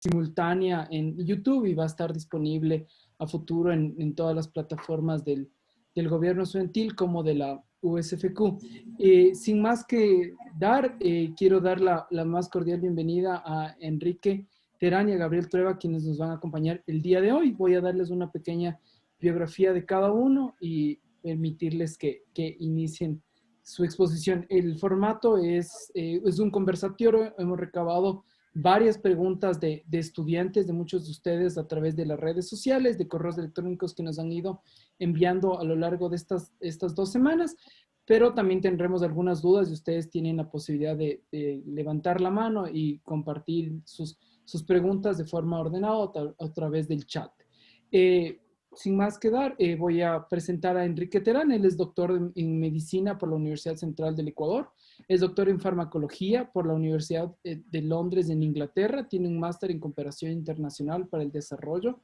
simultánea en YouTube y va a estar disponible a futuro en todas las plataformas del gobierno estudiantil como de la USFQ. Sin más que dar, quiero dar la más cordial bienvenida a Enrique Terán y a Gabriel Trueba, quienes nos van a acompañar el día de hoy. Voy a darles una pequeña biografía de cada uno y permitirles que inicien su exposición. El formato es un conversatorio. Hemos recabado varias preguntas de estudiantes, de muchos de ustedes a través de las redes sociales, de correos electrónicos que nos han ido enviando a lo largo de estas 2 semanas, pero también tendremos algunas dudas y ustedes tienen la posibilidad de levantar la mano y compartir sus preguntas de forma ordenada a través del chat. Sin más que dar, voy a presentar a Enrique Terán. Él es doctor en medicina por la Universidad Central del Ecuador. Es doctor en farmacología por la Universidad de Londres en Inglaterra. Tiene un máster en cooperación internacional para el desarrollo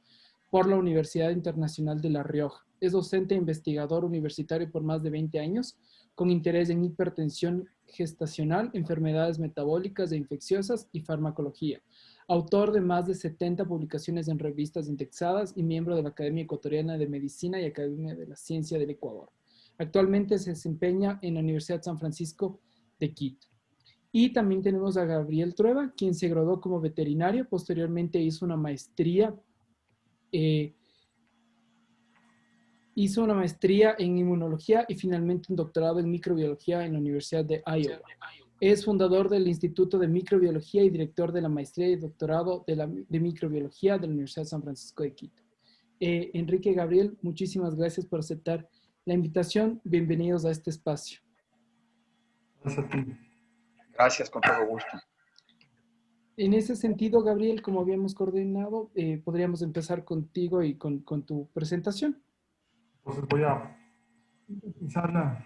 por la Universidad Internacional de La Rioja. Es docente e investigador universitario por más de 20 años, con interés en hipertensión gestacional, enfermedades metabólicas e infecciosas y farmacología. Autor de más de 70 publicaciones en revistas indexadas y miembro de la Academia Ecuatoriana de Medicina y Academia de la Ciencia del Ecuador. Actualmente se desempeña en la Universidad San Francisco de Quito. Y también tenemos a Gabriel Trueba, quien se graduó como veterinario. Posteriormente hizo una maestría en inmunología y finalmente un doctorado en microbiología en la Universidad de Iowa. Es fundador del Instituto de Microbiología y director de la maestría y doctorado de microbiología de la Universidad de San Francisco de Quito. Enrique, Gabriel, muchísimas gracias por aceptar la invitación. Bienvenidos a este espacio. Gracias a ti. Gracias, con todo gusto. En ese sentido, Gabriel, como habíamos coordinado, podríamos empezar contigo y con tu presentación. Entonces voy a empezar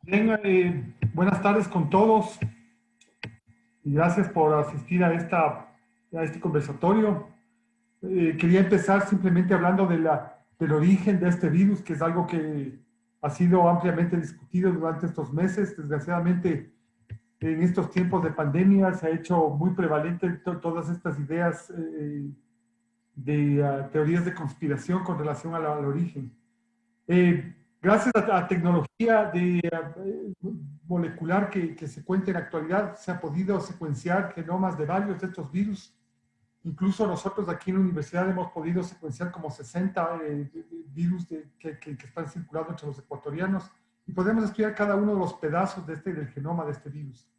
Bien, buenas tardes con todos y gracias por asistir a este conversatorio. Quería empezar simplemente hablando del origen de este virus, que es algo que ha sido ampliamente discutido durante estos meses. Desgraciadamente, en estos tiempos de pandemia se ha hecho muy prevalente todas estas ideas de teorías de conspiración con relación al origen. Gracias a la tecnología molecular que se cuenta en la actualidad, se ha podido secuenciar genomas de varios de estos virus. Incluso nosotros aquí en la universidad hemos podido secuenciar como 60 virus que están circulando entre los ecuatorianos y podemos estudiar cada uno de los pedazos del genoma de este virus.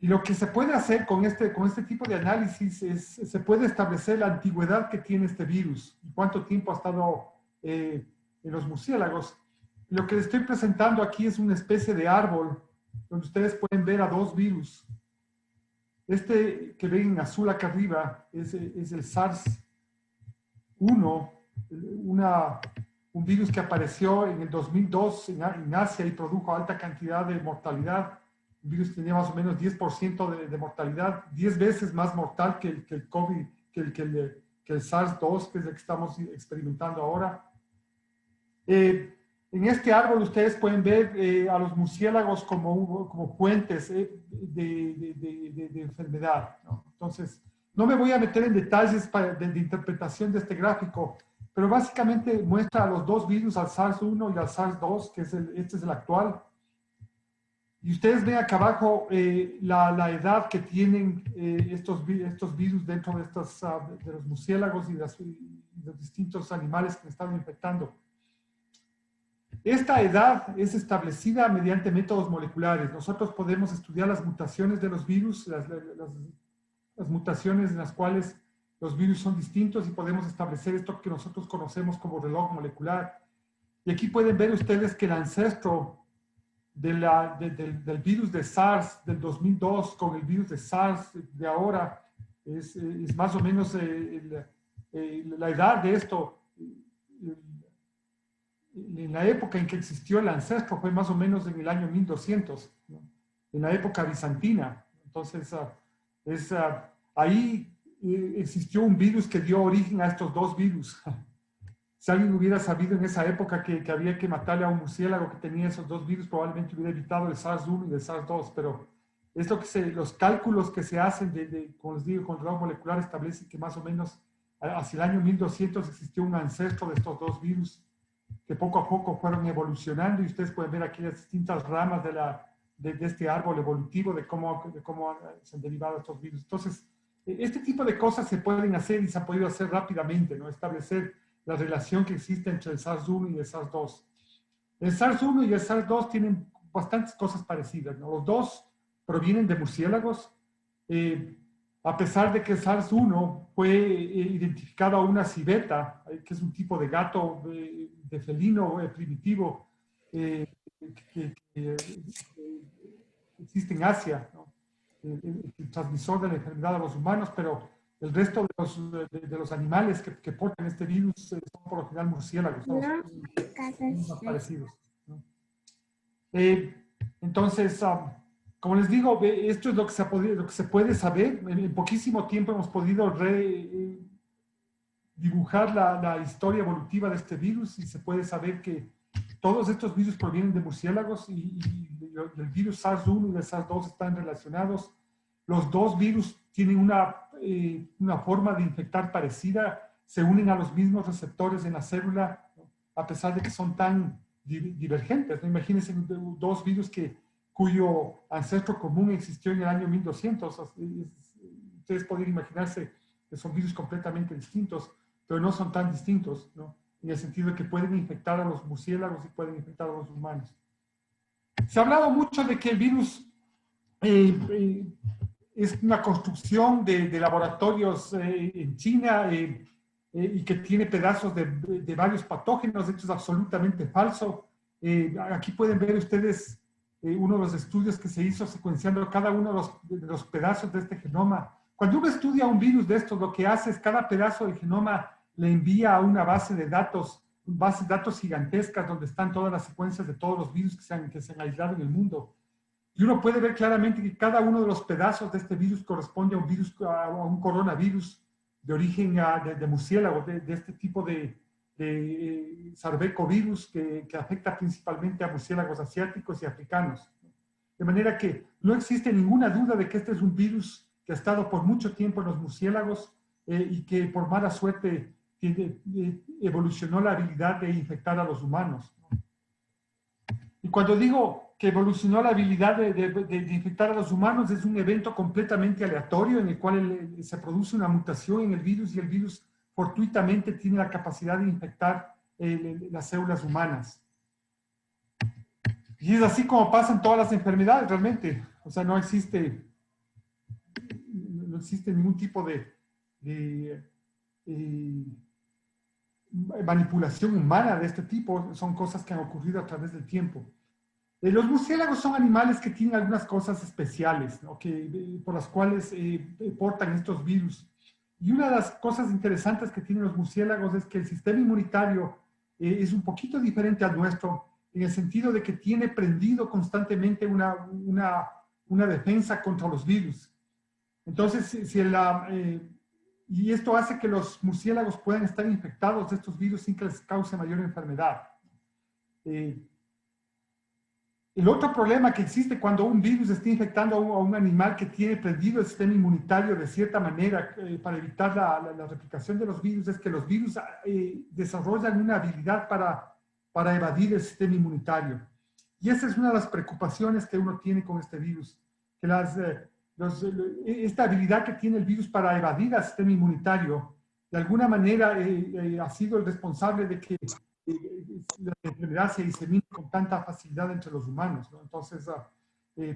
Y lo que se puede hacer con este tipo de análisis es, se puede establecer la antigüedad que tiene este virus y cuánto tiempo ha estado en los murciélagos. Lo que les estoy presentando aquí es una especie de árbol donde ustedes pueden ver a dos virus. Este que ven en azul acá arriba es el SARS-1, un virus que apareció en el 2002 en Asia y produjo alta cantidad de mortalidad. El virus tenía más o menos 10% de mortalidad, 10 veces más mortal que el COVID, que el SARS-2, que es el que estamos experimentando ahora. En este árbol ustedes pueden ver a los murciélagos como puentes de enfermedad, ¿no? Entonces, no me voy a meter en detalles de interpretación de este gráfico, pero básicamente muestra a los dos virus, al SARS-1 y al SARS-2, que este es el actual. Y ustedes ven acá abajo la edad que tienen estos virus dentro de los murciélagos y los distintos animales que están infectando. Esta edad es establecida mediante métodos moleculares. Nosotros podemos estudiar las mutaciones de los virus, las mutaciones en las cuales los virus son distintos y podemos establecer esto que nosotros conocemos como reloj molecular. Y aquí pueden ver ustedes que el ancestro del virus de SARS del 2002 con el virus de SARS de ahora es más o menos la edad de esto. En la época en que existió el ancestro fue más o menos en el año 1200, ¿no? En la época bizantina. Entonces, ahí existió un virus que dio origen a estos dos virus. Si alguien hubiera sabido en esa época que había que matarle a un murciélago que tenía esos dos virus, probablemente hubiera evitado el SARS-1 y el SARS-2, pero Es lo que los cálculos que se hacen, como les digo, con el reloj molecular establecen que más o menos hacia el año 1200 existió un ancestro de estos dos virus que poco a poco fueron evolucionando, y ustedes pueden ver aquí las distintas ramas de este árbol evolutivo de cómo se han derivado estos virus. Entonces, este tipo de cosas se pueden hacer y se han podido hacer rápidamente, ¿no? Establecer la relación que existe entre el SARS-1 y el SARS-2. El SARS-1 y el SARS-2 tienen bastantes cosas parecidas, ¿no? Los dos provienen de murciélagos. A pesar de que el SARS-1 fue identificado a una civeta, que es un tipo de gato de felino primitivo que existe en Asia, ¿no? El transmisor de la enfermedad a los humanos, pero el resto de los animales que portan este virus son por lo general murciélagos, ¿no? Son más parecidos, ¿no? Entonces, como les digo, esto es lo que se puede saber. En poquísimo tiempo hemos podido dibujar la historia evolutiva de este virus, y se puede saber que todos estos virus provienen de murciélagos, y el virus SARS-1 y el SARS-2 están relacionados. Los dos virus tienen una forma de infectar parecida, se unen a los mismos receptores en la célula, ¿no? A pesar de que son tan divergentes, ¿no? Imagínense dos virus cuyo ancestro común existió en el año 1200. Ustedes podrían imaginarse que son virus completamente distintos, pero no son tan distintos, ¿no? En el sentido de que pueden infectar a los murciélagos y pueden infectar a los humanos. Se ha hablado mucho de que el virus es una construcción de laboratorios en China y que tiene pedazos de varios patógenos. Esto es absolutamente falso. Aquí pueden ver ustedes uno de los estudios que se hizo secuenciando cada uno de los pedazos de este genoma. Cuando uno estudia un virus de estos, lo que hace es cada pedazo del genoma le envía a una base de datos gigantescas donde están todas las secuencias de todos los virus que se han aislado en el mundo. Y uno puede ver claramente que cada uno de los pedazos de este virus corresponde a un coronavirus de origen de murciélago, de este tipo de sarbecovirus que afecta principalmente a murciélagos asiáticos y africanos. De manera que no existe ninguna duda de que este es un virus que ha estado por mucho tiempo en los murciélagos y que por mala suerte evolucionó la habilidad de infectar a los humanos. Y cuando digo que evolucionó la habilidad de infectar a los humanos, es un evento completamente aleatorio en el cual se produce una mutación en el virus, y el virus fortuitamente tiene la capacidad de infectar las células humanas. Y es así como pasan todas las enfermedades realmente. O sea, no existe ningún tipo de manipulación humana de este tipo. Son cosas que han ocurrido a través del tiempo. Los murciélagos son animales que tienen algunas cosas especiales, ¿no? Por las cuales portan estos virus. Y una de las cosas interesantes que tienen los murciélagos es que el sistema inmunitario es un poquito diferente al nuestro, en el sentido de que tiene prendido constantemente una defensa contra los virus. Entonces, y esto hace que los murciélagos puedan estar infectados de estos virus sin que les cause mayor enfermedad. El otro problema que existe cuando un virus está infectando a un animal que tiene prendido el sistema inmunitario de cierta manera para evitar la replicación de los virus, es que los virus desarrollan una habilidad para evadir el sistema inmunitario. Y esa es una de las preocupaciones que uno tiene con este virus, que esta habilidad que tiene el virus para evadir al sistema inmunitario, de alguna manera ha sido el responsable de que la enfermedad se disemina con tanta facilidad entre los humanos, ¿no? Entonces,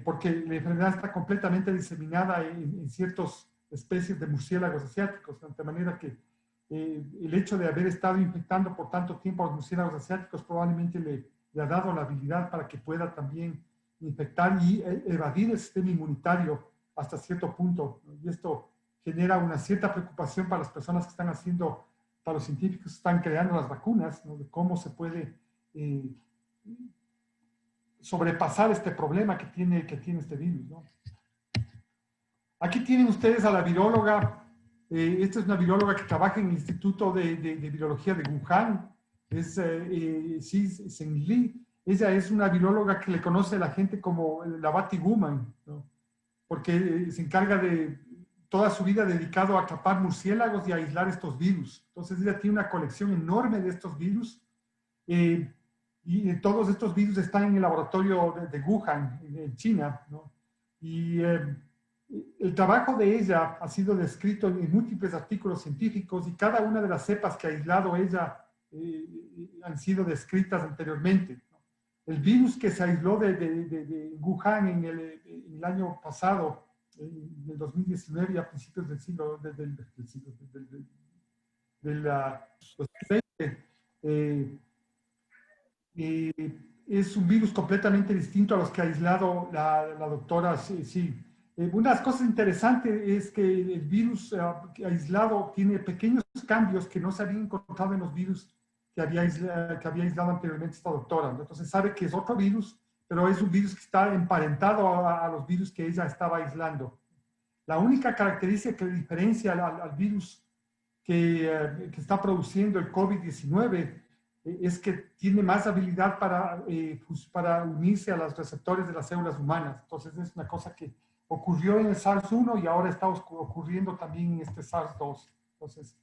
porque la enfermedad está completamente diseminada en ciertas especies de murciélagos asiáticos, ¿no? De manera que el hecho de haber estado infectando por tanto tiempo a los murciélagos asiáticos probablemente le ha dado la habilidad para que pueda también infectar y evadir el sistema inmunitario hasta cierto punto, ¿no? Y esto genera una cierta preocupación para las personas que están haciendo, para los científicos que están creando las vacunas, ¿no? De cómo se puede sobrepasar este problema que tiene este virus, ¿no? Aquí tienen ustedes a la viróloga. Esta es una viróloga que trabaja en el Instituto de Virología de Wuhan. Es Xi Zhengli. Ella es una viróloga que le conoce a la gente como la Batwoman, ¿no? porque se encarga de toda su vida dedicado a atrapar murciélagos y a aislar estos virus. Entonces ella tiene una colección enorme de estos virus y todos estos virus están en el laboratorio de Wuhan, en China, ¿no? Y el trabajo de ella ha sido descrito en múltiples artículos científicos y cada una de las cepas que ha aislado ella han sido descritas anteriormente, ¿no? El virus que se aisló de Wuhan en el año pasado, en el 2019 y a principios del siglo, del 2020, es un virus completamente distinto a los que ha aislado la doctora Xi. Una de las cosas interesantes es que el virus aislado tiene pequeños cambios que no se habían encontrado en los virus que había aislado anteriormente esta doctora, ¿no? Entonces sabe que es otro virus, pero es un virus que está emparentado a los virus que ella estaba aislando. La única característica que diferencia al virus que está produciendo el COVID-19 es que tiene más habilidad para unirse a los receptores de las células humanas. Entonces es una cosa que ocurrió en el SARS-1 y ahora está ocurriendo también en este SARS-2. Entonces,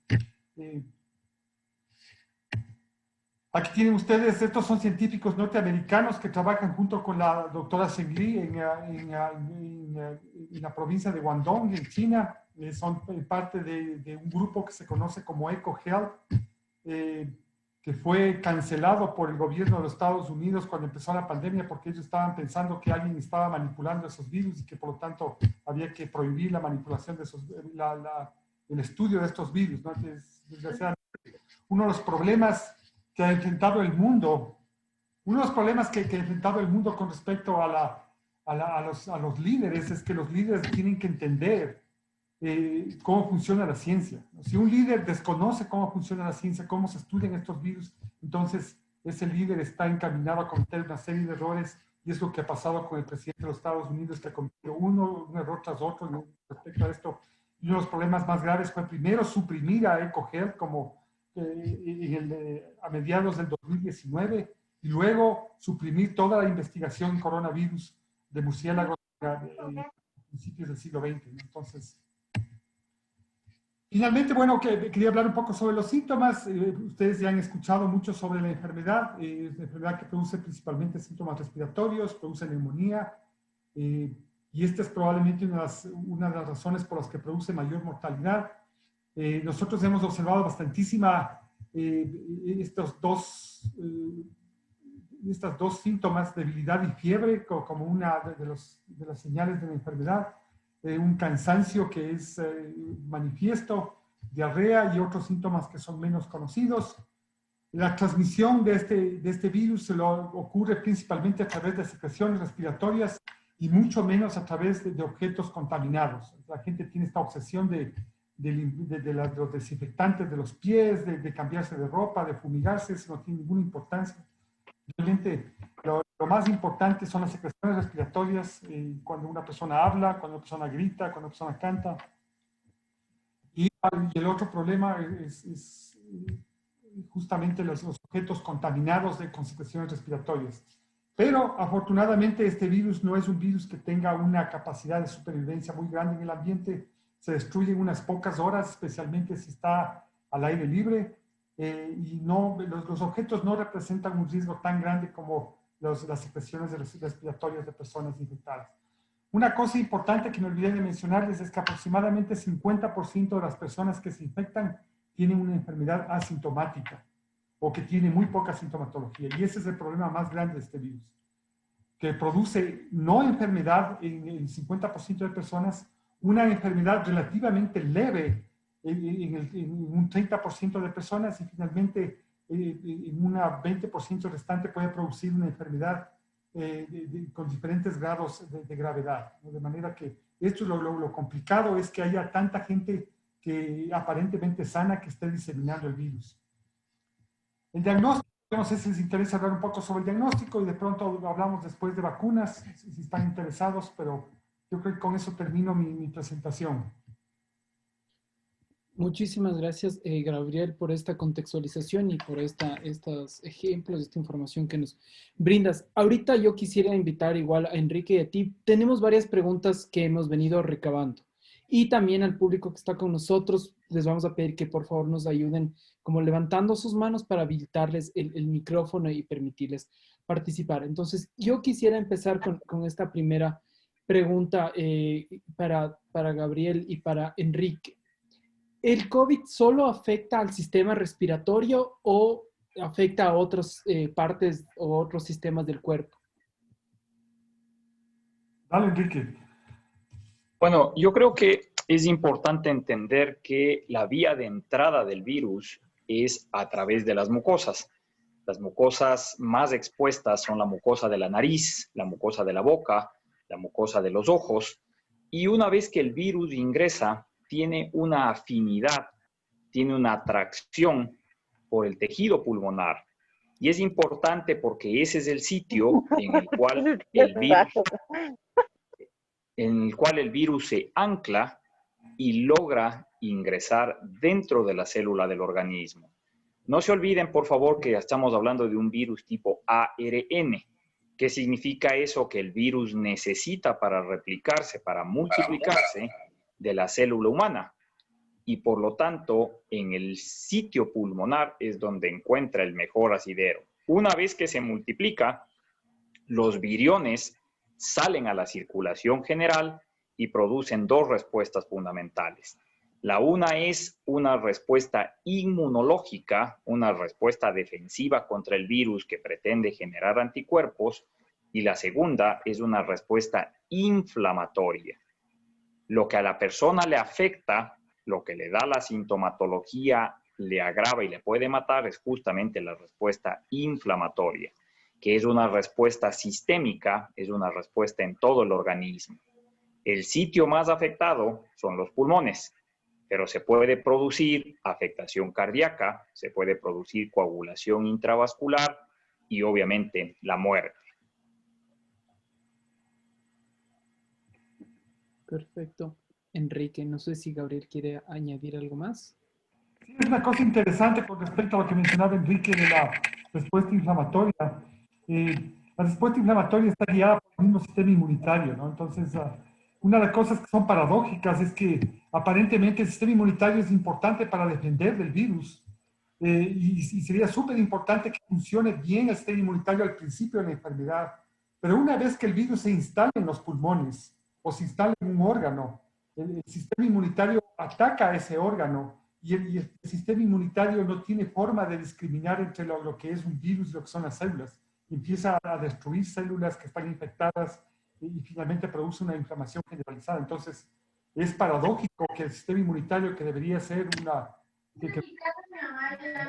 aquí tienen ustedes, estos son científicos norteamericanos que trabajan junto con la doctora Zheng Li en la provincia de Guangdong, en China. Son parte de un grupo que se conoce como EcoHealth, que fue cancelado por el gobierno de los Estados Unidos cuando empezó la pandemia porque ellos estaban pensando que alguien estaba manipulando esos virus y que por lo tanto había que prohibir la manipulación de esos, el estudio de estos virus, ¿no? Desgraciadamente, uno de los problemas que ha enfrentado el mundo, uno de los problemas que ha enfrentado el mundo con respecto a los líderes es que los líderes tienen que entender cómo funciona la ciencia. Si un líder desconoce cómo funciona la ciencia, cómo se estudian estos virus, entonces ese líder está encaminado a cometer una serie de errores y es lo que ha pasado con el presidente de los Estados Unidos, que ha cometido un error tras otro respecto a esto. Y uno de los problemas más graves fue primero suprimir a EcoHealth a mediados del 2019 y luego suprimir toda la investigación en coronavirus de murciélagos a principios del siglo XX, ¿no? Entonces, finalmente, bueno, quería hablar un poco sobre los síntomas. Ustedes ya han escuchado mucho sobre la enfermedad. Es una enfermedad que produce principalmente síntomas respiratorios, produce neumonía, y esta es probablemente una de las razones por las que produce mayor mortalidad. Nosotros hemos observado bastantísima estos dos síntomas, debilidad y fiebre, como una de las señales de la enfermedad. Un cansancio que es manifiesto, diarrea y otros síntomas que son menos conocidos. La transmisión de este virus ocurre principalmente a través de secreciones respiratorias y mucho menos a través de objetos contaminados. La gente tiene esta obsesión de los desinfectantes de los pies, de cambiarse de ropa, de fumigarse, eso no tiene ninguna importancia. Realmente lo más importante son las secreciones respiratorias cuando una persona habla, cuando una persona grita, cuando una persona canta. Y el otro problema es justamente los objetos contaminados con secreciones respiratorias. Pero afortunadamente este virus no es un virus que tenga una capacidad de supervivencia muy grande en el ambiente. Se destruye en unas pocas horas, especialmente si está al aire libre. Y los objetos no representan un riesgo tan grande como las secreciones respiratorias de personas infectadas. Una cosa importante que me olvidé de mencionarles es que aproximadamente 50% de las personas que se infectan tienen una enfermedad asintomática o que tiene muy poca sintomatología. Y ese es el problema más grande de este virus, que produce no enfermedad en el 50% de personas, una enfermedad relativamente leve en un 30% de personas y finalmente en un 20% restante puede producir una enfermedad con diferentes grados de gravedad, ¿no? De manera que esto es lo complicado, es que haya tanta gente que aparentemente sana que esté diseminando el virus. El diagnóstico, no sé si les interesa hablar un poco sobre el diagnóstico y de pronto hablamos después de vacunas, si están interesados, pero yo creo que con eso termino mi presentación. Muchísimas gracias, Gabriel, por esta contextualización y por estos ejemplos, esta información que nos brindas. Ahorita yo quisiera invitar igual a Enrique y a ti. Tenemos varias preguntas que hemos venido recabando. Y también al público que está con nosotros, les vamos a pedir que por favor nos ayuden como levantando sus manos para habilitarles el micrófono y permitirles participar. Entonces, yo quisiera empezar con esta primera pregunta para Gabriel y para Enrique. ¿El COVID solo afecta al sistema respiratorio o afecta a otras partes o otros sistemas del cuerpo? Dale, Enrique. Bueno, yo creo que es importante entender que la vía de entrada del virus es a través de las mucosas. Las mucosas más expuestas son la mucosa de la nariz, la mucosa de la boca, la mucosa de los ojos. Y una vez que el virus ingresa, tiene una afinidad, tiene una atracción por el tejido pulmonar. Y es importante porque ese es el sitio en el cual el virus se ancla y logra ingresar dentro de la célula del organismo. No se olviden, por favor, que estamos hablando de un virus tipo ARN. ¿Qué significa eso? Que el virus necesita para replicarse, para multiplicarse de la célula humana. Y por lo tanto, en el sitio pulmonar es donde encuentra el mejor asidero. Una vez que se multiplica, los viriones salen a la circulación general y producen dos respuestas fundamentales. La una es una respuesta inmunológica, una respuesta defensiva contra el virus que pretende generar anticuerpos, y la segunda es una respuesta inflamatoria. Lo que a la persona le afecta, lo que le da la sintomatología, le agrava y le puede matar es justamente la respuesta inflamatoria, que es una respuesta sistémica, es una respuesta en todo el organismo. El sitio más afectado son los pulmones, pero se puede producir afectación cardíaca, se puede producir coagulación intravascular y obviamente la muerte. Perfecto. Enrique, no sé si Gabriel quiere añadir algo más. Sí, es una cosa interesante con respecto a lo que mencionaba Enrique de la respuesta inflamatoria. La respuesta inflamatoria está guiada por el mismo sistema inmunitario, ¿no? Entonces, una de las cosas que son paradójicas es que aparentemente el sistema inmunitario es importante para defender del virus y sería súper importante que funcione bien el sistema inmunitario al principio de la enfermedad. Pero una vez que el virus se instala en los pulmones o se instala en un órgano, el sistema inmunitario ataca a ese órgano y el sistema inmunitario no tiene forma de discriminar entre lo que es un virus y lo que son las células. Empieza a destruir células que están infectadas y finalmente produce una inflamación generalizada. Entonces, es paradójico que el sistema inmunitario, que debería ser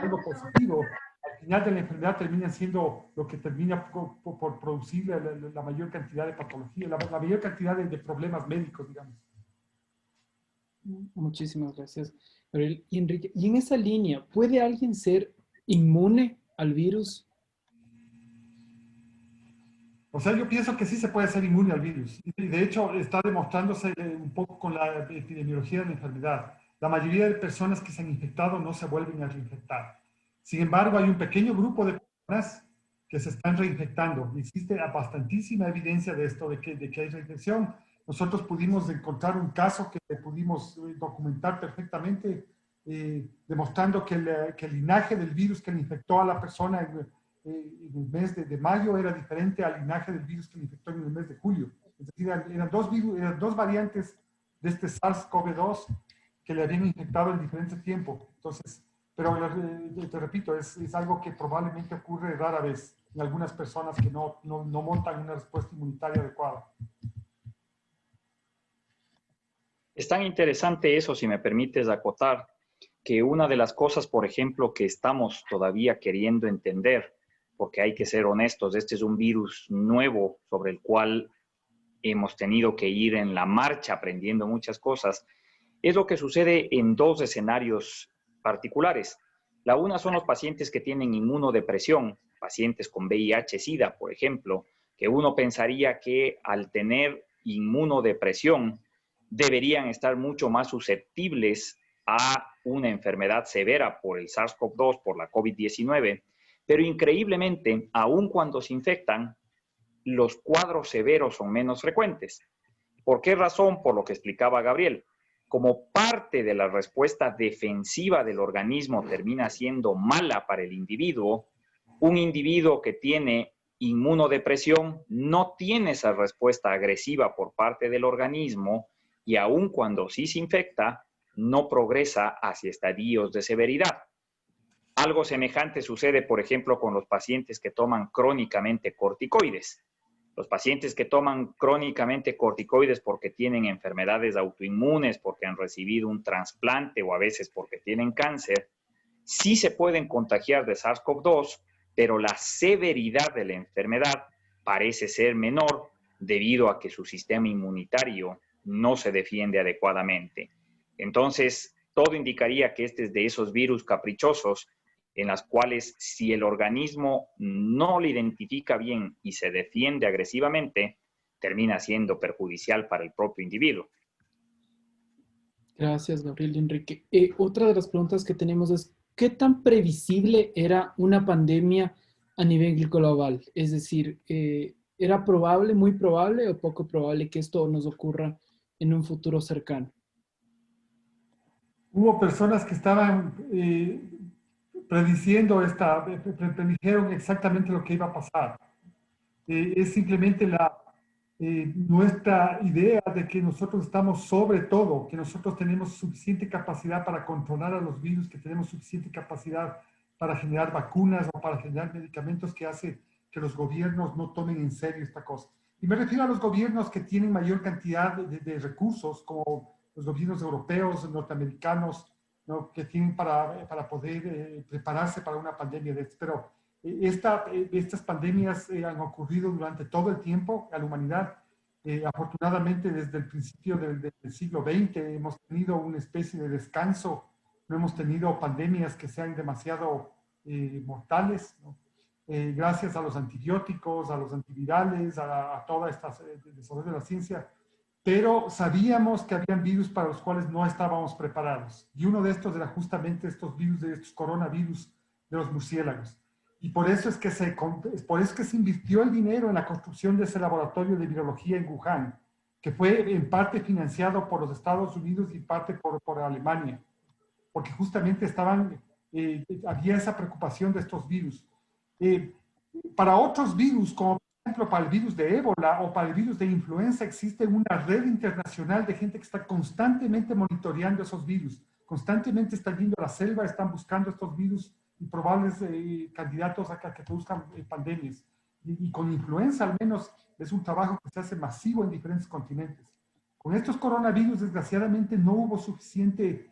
algo positivo, al final de la enfermedad termina siendo lo que termina por producir la mayor cantidad de patología, la mayor cantidad de problemas médicos, digamos. Muchísimas gracias, Gabriel. Y Enrique, y en esa línea, ¿puede alguien ser inmune al virus? O sea, yo pienso que sí se puede ser inmune al virus. Y de hecho, está demostrándose un poco con la epidemiología de la enfermedad. La mayoría de personas que se han infectado no se vuelven a reinfectar. Sin embargo, hay un pequeño grupo de personas que se están reinfectando. Existe bastantísima evidencia de esto, de que hay reinfección. Nosotros pudimos encontrar un caso que pudimos documentar perfectamente, demostrando que el linaje del virus que le infectó a la persona en el mes de mayo era diferente al linaje del virus que le infectó en el mes de julio. Es decir, eran dos variantes de este SARS-CoV-2 que le habían infectado en diferente tiempo. Entonces, pero te repito, es algo que probablemente ocurre rara vez en algunas personas que no montan una respuesta inmunitaria adecuada. Es tan interesante eso, si me permites acotar, que una de las cosas, por ejemplo, que estamos todavía queriendo entender, porque hay que ser honestos, este es un virus nuevo sobre el cual hemos tenido que ir en la marcha aprendiendo muchas cosas, es lo que sucede en dos escenarios particulares. La una son los pacientes que tienen inmunodepresión, pacientes con VIH-Sida, por ejemplo, que uno pensaría que al tener inmunodepresión deberían estar mucho más susceptibles a una enfermedad severa por el SARS-CoV-2, por la COVID-19, pero increíblemente, aun cuando se infectan, los cuadros severos son menos frecuentes. ¿Por qué razón? Por lo que explicaba Gabriel. Como parte de la respuesta defensiva del organismo termina siendo mala para el individuo, un individuo que tiene inmunodepresión no tiene esa respuesta agresiva por parte del organismo y aun cuando sí se infecta, no progresa hacia estadios de severidad. Algo semejante sucede, por ejemplo, con los pacientes que toman crónicamente corticoides. Los pacientes que toman crónicamente corticoides porque tienen enfermedades autoinmunes, porque han recibido un trasplante o a veces porque tienen cáncer, sí se pueden contagiar de SARS-CoV-2, pero la severidad de la enfermedad parece ser menor debido a que su sistema inmunitario no se defiende adecuadamente. Entonces, todo indicaría que este es de esos virus caprichosos en las cuales si el organismo no lo identifica bien y se defiende agresivamente, termina siendo perjudicial para el propio individuo. Gracias, Gabriel y Enrique. Otra de las preguntas que tenemos es, ¿qué tan previsible era una pandemia a nivel global? Es decir, ¿era probable, muy probable o poco probable que esto nos ocurra en un futuro cercano? Hubo personas que estaban predijeron exactamente lo que iba a pasar. Es simplemente nuestra idea de que nosotros estamos sobre todo, que nosotros tenemos suficiente capacidad para controlar a los virus, que tenemos suficiente capacidad para generar vacunas o para generar medicamentos que hace que los gobiernos no tomen en serio esta cosa. Y me refiero a los gobiernos que tienen mayor cantidad de recursos, como los gobiernos europeos, norteamericanos, ¿no? Que tienen para poder prepararse para una pandemia de esto. Pero estas pandemias han ocurrido durante todo el tiempo a la humanidad. Afortunadamente, desde el principio del siglo XX hemos tenido una especie de descanso. No hemos tenido pandemias que sean demasiado mortales, ¿no? Gracias a los antibióticos, a los antivirales, a toda esta desarrollo de la ciencia. Pero sabíamos que habían virus para los cuales no estábamos preparados. Y uno de estos era justamente estos virus, de estos coronavirus de los murciélagos. Y por eso es que se invirtió el dinero en la construcción de ese laboratorio de virología en Wuhan, que fue en parte financiado por los Estados Unidos y parte por Alemania, porque justamente había esa preocupación de estos virus. Para otros virus, como por ejemplo para el virus de ébola o para el virus de influenza, existe una red internacional de gente que está constantemente monitoreando esos virus, constantemente están yendo a la selva, están buscando estos virus y probables candidatos a que produzcan pandemias. Y con influenza al menos es un trabajo que se hace masivo en diferentes continentes. Con estos coronavirus, desgraciadamente, no hubo suficiente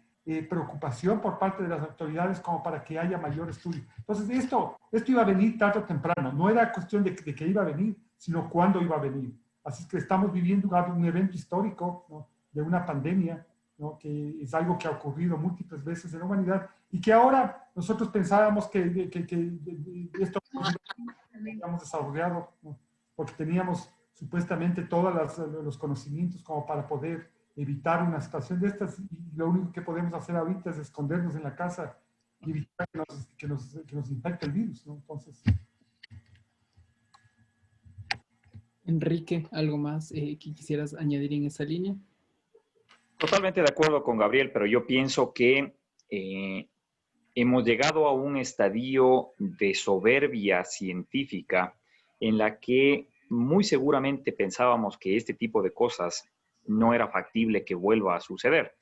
preocupación por parte de las autoridades como para que haya mayor estudio. Entonces, esto iba a venir tarde o temprano. No era cuestión de que iba a venir, sino cuándo iba a venir. Así es que estamos viviendo un evento histórico, ¿no? De una pandemia, ¿no? Que es algo que ha ocurrido múltiples veces en la humanidad y que ahora nosotros pensábamos que esto lo habíamos desarrollado, ¿no? Porque teníamos supuestamente todos los conocimientos como para poder evitar una situación de estas, y lo único que podemos hacer ahorita es escondernos en la casa y evitar que nos infecte el virus, ¿no? Entonces... Enrique, ¿algo más que quisieras añadir en esa línea? Totalmente de acuerdo con Gabriel, pero yo pienso que hemos llegado a un estadio de soberbia científica en la que muy seguramente pensábamos que este tipo de cosas no era factible que vuelva a suceder,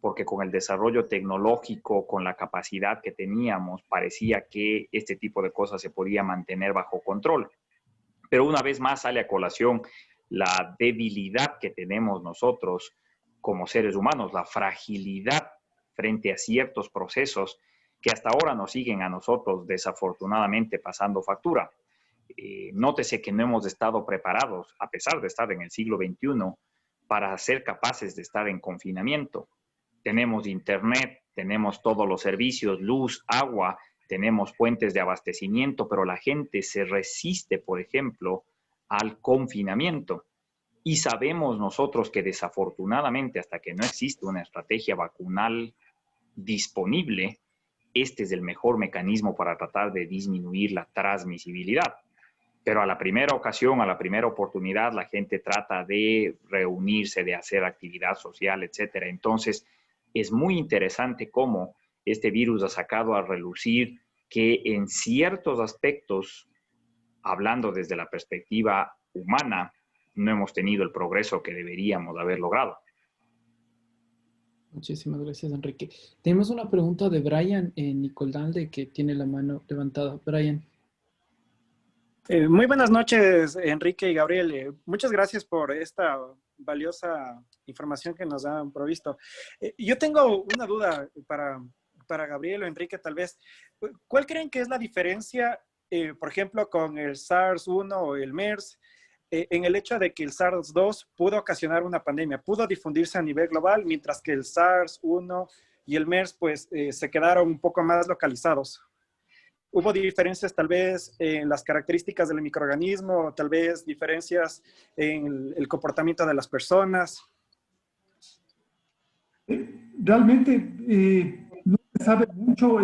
porque con el desarrollo tecnológico, con la capacidad que teníamos, parecía que este tipo de cosas se podía mantener bajo control. Pero una vez más sale a colación la debilidad que tenemos nosotros como seres humanos, la fragilidad frente a ciertos procesos que hasta ahora nos siguen a nosotros desafortunadamente pasando factura. Nótese que no hemos estado preparados, a pesar de estar en el siglo XXI, para ser capaces de estar en confinamiento. Tenemos internet, tenemos todos los servicios, luz, agua, tenemos fuentes de abastecimiento, pero la gente se resiste, por ejemplo, al confinamiento. Y sabemos nosotros que desafortunadamente, hasta que no existe una estrategia vacunal disponible, este es el mejor mecanismo para tratar de disminuir la transmisibilidad. Pero a la primera ocasión, a la primera oportunidad, la gente trata de reunirse, de hacer actividad social, etcétera. Entonces, es muy interesante cómo este virus ha sacado a relucir que en ciertos aspectos, hablando desde la perspectiva humana, no hemos tenido el progreso que deberíamos haber logrado. Muchísimas gracias, Enrique. Tenemos una pregunta de Brian Nicolalde, que tiene la mano levantada. Brian. Muy buenas noches, Enrique y Gabriel. Muchas gracias por esta valiosa información que nos han provisto. Yo tengo una duda para Gabriel o Enrique, tal vez. ¿Cuál creen que es la diferencia, por ejemplo, con el SARS-1 o el MERS, en el hecho de que el SARS-2 pudo ocasionar una pandemia, pudo difundirse a nivel global, mientras que el SARS-1 y el MERS pues, se quedaron un poco más localizados? ¿Hubo diferencias tal vez en las características del microorganismo, tal vez diferencias en el comportamiento de las personas? Realmente no se sabe mucho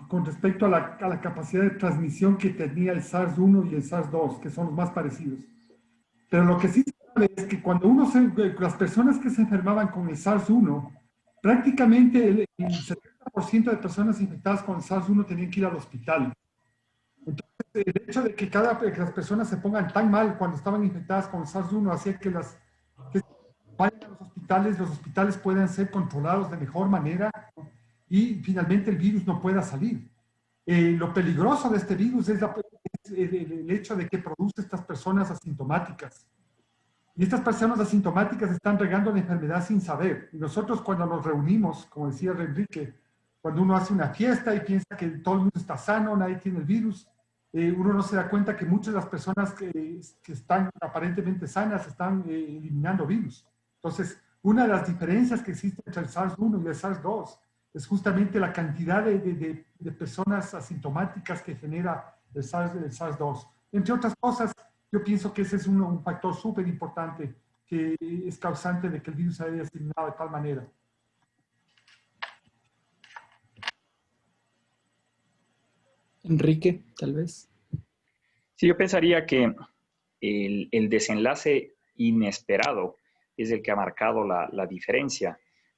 con respecto a la capacidad de transmisión que tenía el SARS-1 y el SARS-2, que son los más parecidos. Pero lo que sí se sabe es que cuando las personas que se enfermaban con el SARS-1, prácticamente el 70% de personas infectadas con el SARS-1 tenían que ir al hospital. Entonces, el hecho de que las personas se pongan tan mal cuando estaban infectadas con el SARS-1 hacía que vayan a los hospitales puedan ser controlados de mejor manera y finalmente el virus no pueda salir. Lo peligroso de este virus es el hecho de que produce estas personas asintomáticas. Y estas personas asintomáticas están regando la enfermedad sin saber. Y nosotros cuando nos reunimos, como decía Enrique, cuando uno hace una fiesta y piensa que todo el mundo está sano, nadie tiene el virus, uno no se da cuenta que muchas de las personas que están aparentemente sanas están eliminando virus. Entonces, una de las diferencias que existe entre el SARS-1 y el SARS-2 es justamente la cantidad de personas asintomáticas que genera el SARS-2. Entre otras cosas, yo pienso que ese es un factor súper importante que es causante de que el virus haya eliminado de tal manera. Enrique, tal vez. Sí, yo pensaría que el desenlace inesperado es el que ha marcado la diferencia,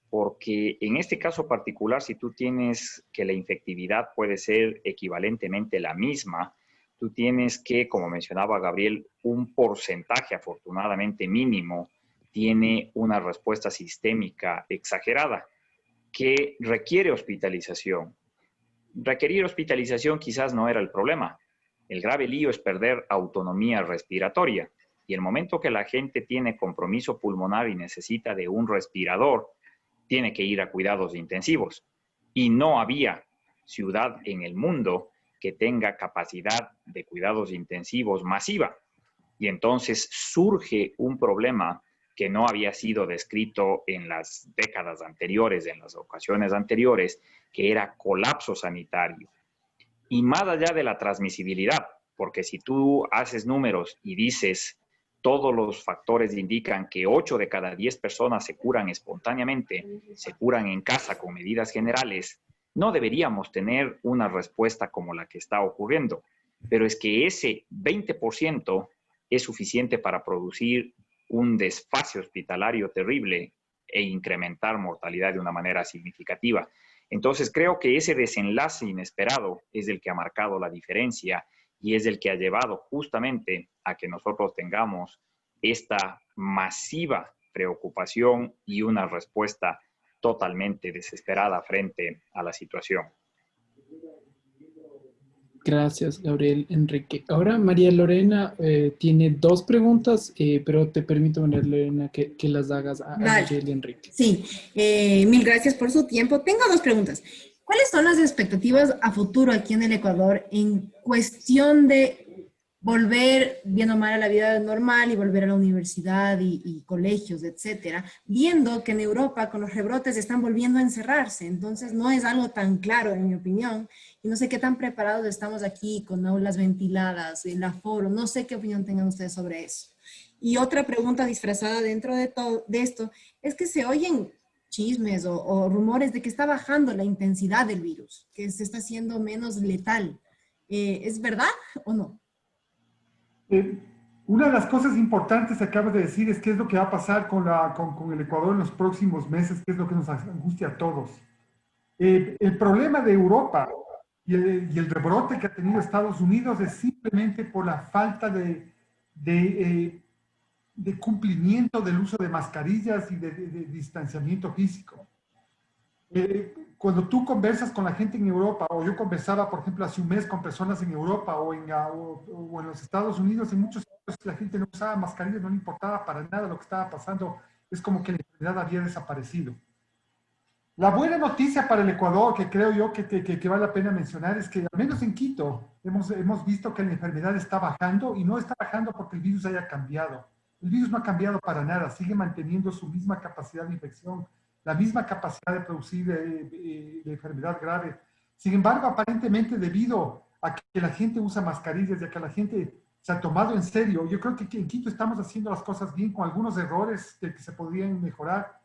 porque en este caso particular, si tú tienes que la infectividad puede ser equivalentemente la misma, tú tienes que, como mencionaba Gabriel, un porcentaje afortunadamente mínimo tiene una respuesta sistémica exagerada que requiere hospitalización. Requerir hospitalización quizás no era el problema. El grave lío es perder autonomía respiratoria. Y el momento que la gente tiene compromiso pulmonar y necesita de un respirador, tiene que ir a cuidados intensivos. Y no había ciudad en el mundo que tenga capacidad de cuidados intensivos masiva. Y entonces surge un problema que no había sido descrito en las décadas anteriores, en las ocasiones anteriores, que era colapso sanitario. Y más allá de la transmisibilidad, porque si tú haces números y dices todos los factores indican que 8 de cada 10 personas se curan espontáneamente, se curan en casa con medidas generales, no deberíamos tener una respuesta como la que está ocurriendo. Pero es que ese 20% es suficiente para producir un desfase hospitalario terrible e incrementar mortalidad de una manera significativa. Entonces creo que ese desenlace inesperado es el que ha marcado la diferencia y es el que ha llevado justamente a que nosotros tengamos esta masiva preocupación y una respuesta totalmente desesperada frente a la situación. Gracias, Gabriel, Enrique. Ahora María Lorena tiene dos preguntas, pero te permito, María Lorena, que las hagas a Gabriel y Enrique. Sí, mil gracias por su tiempo. Tengo dos preguntas. ¿Cuáles son las expectativas a futuro aquí en el Ecuador en cuestión de volver bien o mal a la vida normal y volver a la universidad y colegios, etcétera, viendo que en Europa con los rebrotes están volviendo a encerrarse? Entonces no es algo tan claro, en mi opinión, y no sé qué tan preparados estamos aquí con aulas ventiladas, el aforo, no sé qué opinión tengan ustedes sobre eso. Y otra pregunta disfrazada dentro de todo de esto es que se oyen chismes o rumores de que está bajando la intensidad del virus, que se está haciendo menos letal. ¿Es verdad o no? Una de las cosas importantes que acabas de decir es qué es lo que va a pasar con el Ecuador en los próximos meses, qué es lo que nos angustia a todos. El problema de Europa y el rebrote que ha tenido Estados Unidos es simplemente por la falta de cumplimiento del uso de mascarillas y de distanciamiento físico. Cuando tú conversas con la gente en Europa, o yo conversaba, por ejemplo, hace un mes con personas en Europa o en los Estados Unidos, en muchos sitios la gente no usaba mascarillas, no le importaba para nada lo que estaba pasando, es como que la enfermedad había desaparecido. La buena noticia para el Ecuador, que creo yo que vale la pena mencionar, es que al menos en Quito hemos visto que la enfermedad está bajando, y no está bajando porque el virus haya cambiado. El virus no ha cambiado para nada, sigue manteniendo su misma capacidad de infección, la misma capacidad de producir de enfermedad grave. Sin embargo, aparentemente debido a que la gente usa mascarillas y a que la gente se ha tomado en serio, yo creo que en Quito estamos haciendo las cosas bien, con algunos errores que se podrían mejorar,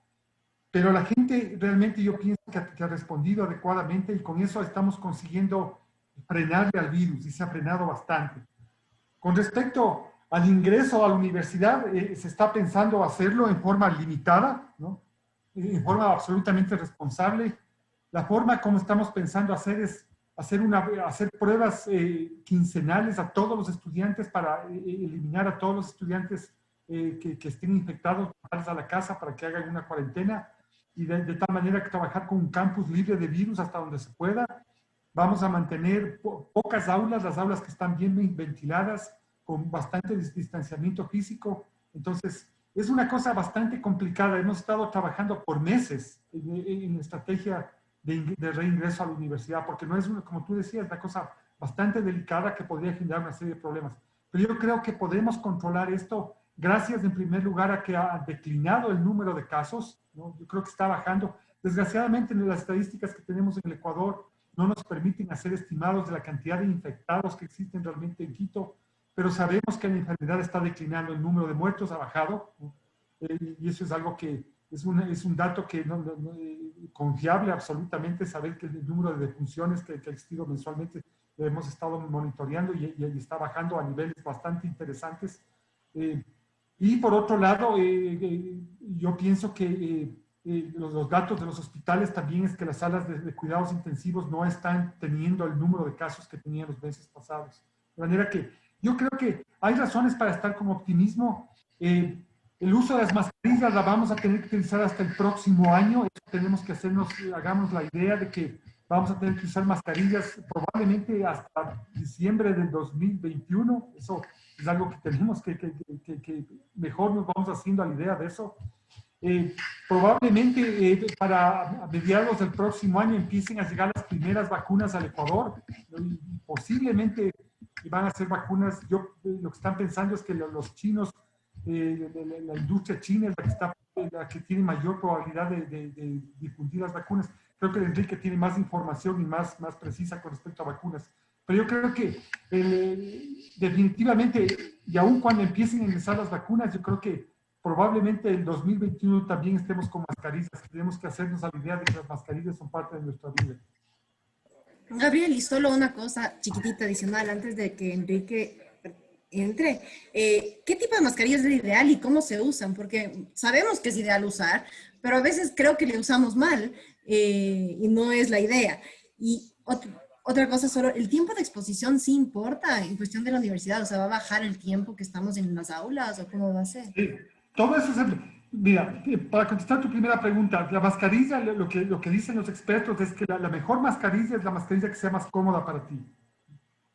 pero la gente realmente yo pienso que ha respondido adecuadamente, y con eso estamos consiguiendo frenarle al virus, y se ha frenado bastante. Con respecto al ingreso a la universidad, se está pensando hacerlo en forma limitada, ¿no? En forma absolutamente responsable. La forma como estamos pensando hacer es hacer pruebas quincenales a todos los estudiantes para eliminar a todos los estudiantes que estén infectados, mandarles a la casa para que hagan una cuarentena, y de tal manera que trabajar con un campus libre de virus hasta donde se pueda. Vamos a mantener pocas aulas, las aulas que están bien ventiladas, con bastante distanciamiento físico. Entonces, es una cosa bastante complicada. Hemos estado trabajando por meses en estrategia de reingreso a la universidad, porque no es, como tú decías, una cosa bastante delicada que podría generar una serie de problemas. Pero yo creo que podemos controlar esto gracias, en primer lugar, a que ha declinado el número de casos, ¿no? Yo creo que está bajando. Desgraciadamente, las estadísticas que tenemos en el Ecuador no nos permiten hacer estimados de la cantidad de infectados que existen realmente en Quito, pero sabemos que la enfermedad está declinando, el número de muertos ha bajado, ¿no? Y eso es algo que es un dato que confiable absolutamente, saber que el número de defunciones que ha existido mensualmente hemos estado monitoreando y está bajando a niveles bastante interesantes. Y por otro lado, yo pienso que los datos de los hospitales también es que las salas de cuidados intensivos no están teniendo el número de casos que tenían los meses pasados. De manera que yo creo que hay razones para estar con optimismo. El uso de las mascarillas la vamos a tener que utilizar hasta el próximo año. Eso tenemos que hagamos la idea de que vamos a tener que usar mascarillas probablemente hasta diciembre del 2021. Eso es algo que tenemos que mejor nos vamos haciendo a la idea de eso. Probablemente para mediados del próximo año empiecen a llegar las primeras vacunas al Ecuador, y posiblemente van a ser vacunas. Lo que están pensando es que los chinos, la industria china es la que tiene mayor probabilidad de difundir las vacunas. Creo que Enrique tiene más información y más precisa con respecto a vacunas. Pero yo creo que definitivamente, y aún cuando empiecen a ingresar las vacunas, yo creo que probablemente en 2021 también estemos con mascarillas. Tenemos que hacernos a la idea de que las mascarillas son parte de nuestra vida. Gabriel, y solo una cosa chiquitita adicional antes de que Enrique entre. ¿Qué tipo de mascarillas es ideal y cómo se usan? Porque sabemos que es ideal usar, pero a veces creo que le usamos mal y no es la idea. Y otra cosa, solo el tiempo de exposición sí importa en cuestión de la universidad. O sea, ¿va a bajar el tiempo que estamos en las aulas o cómo va a ser? Sí, todo eso es... Mira, para contestar tu primera pregunta, la mascarilla, lo que dicen los expertos es que la mejor mascarilla es la mascarilla que sea más cómoda para ti.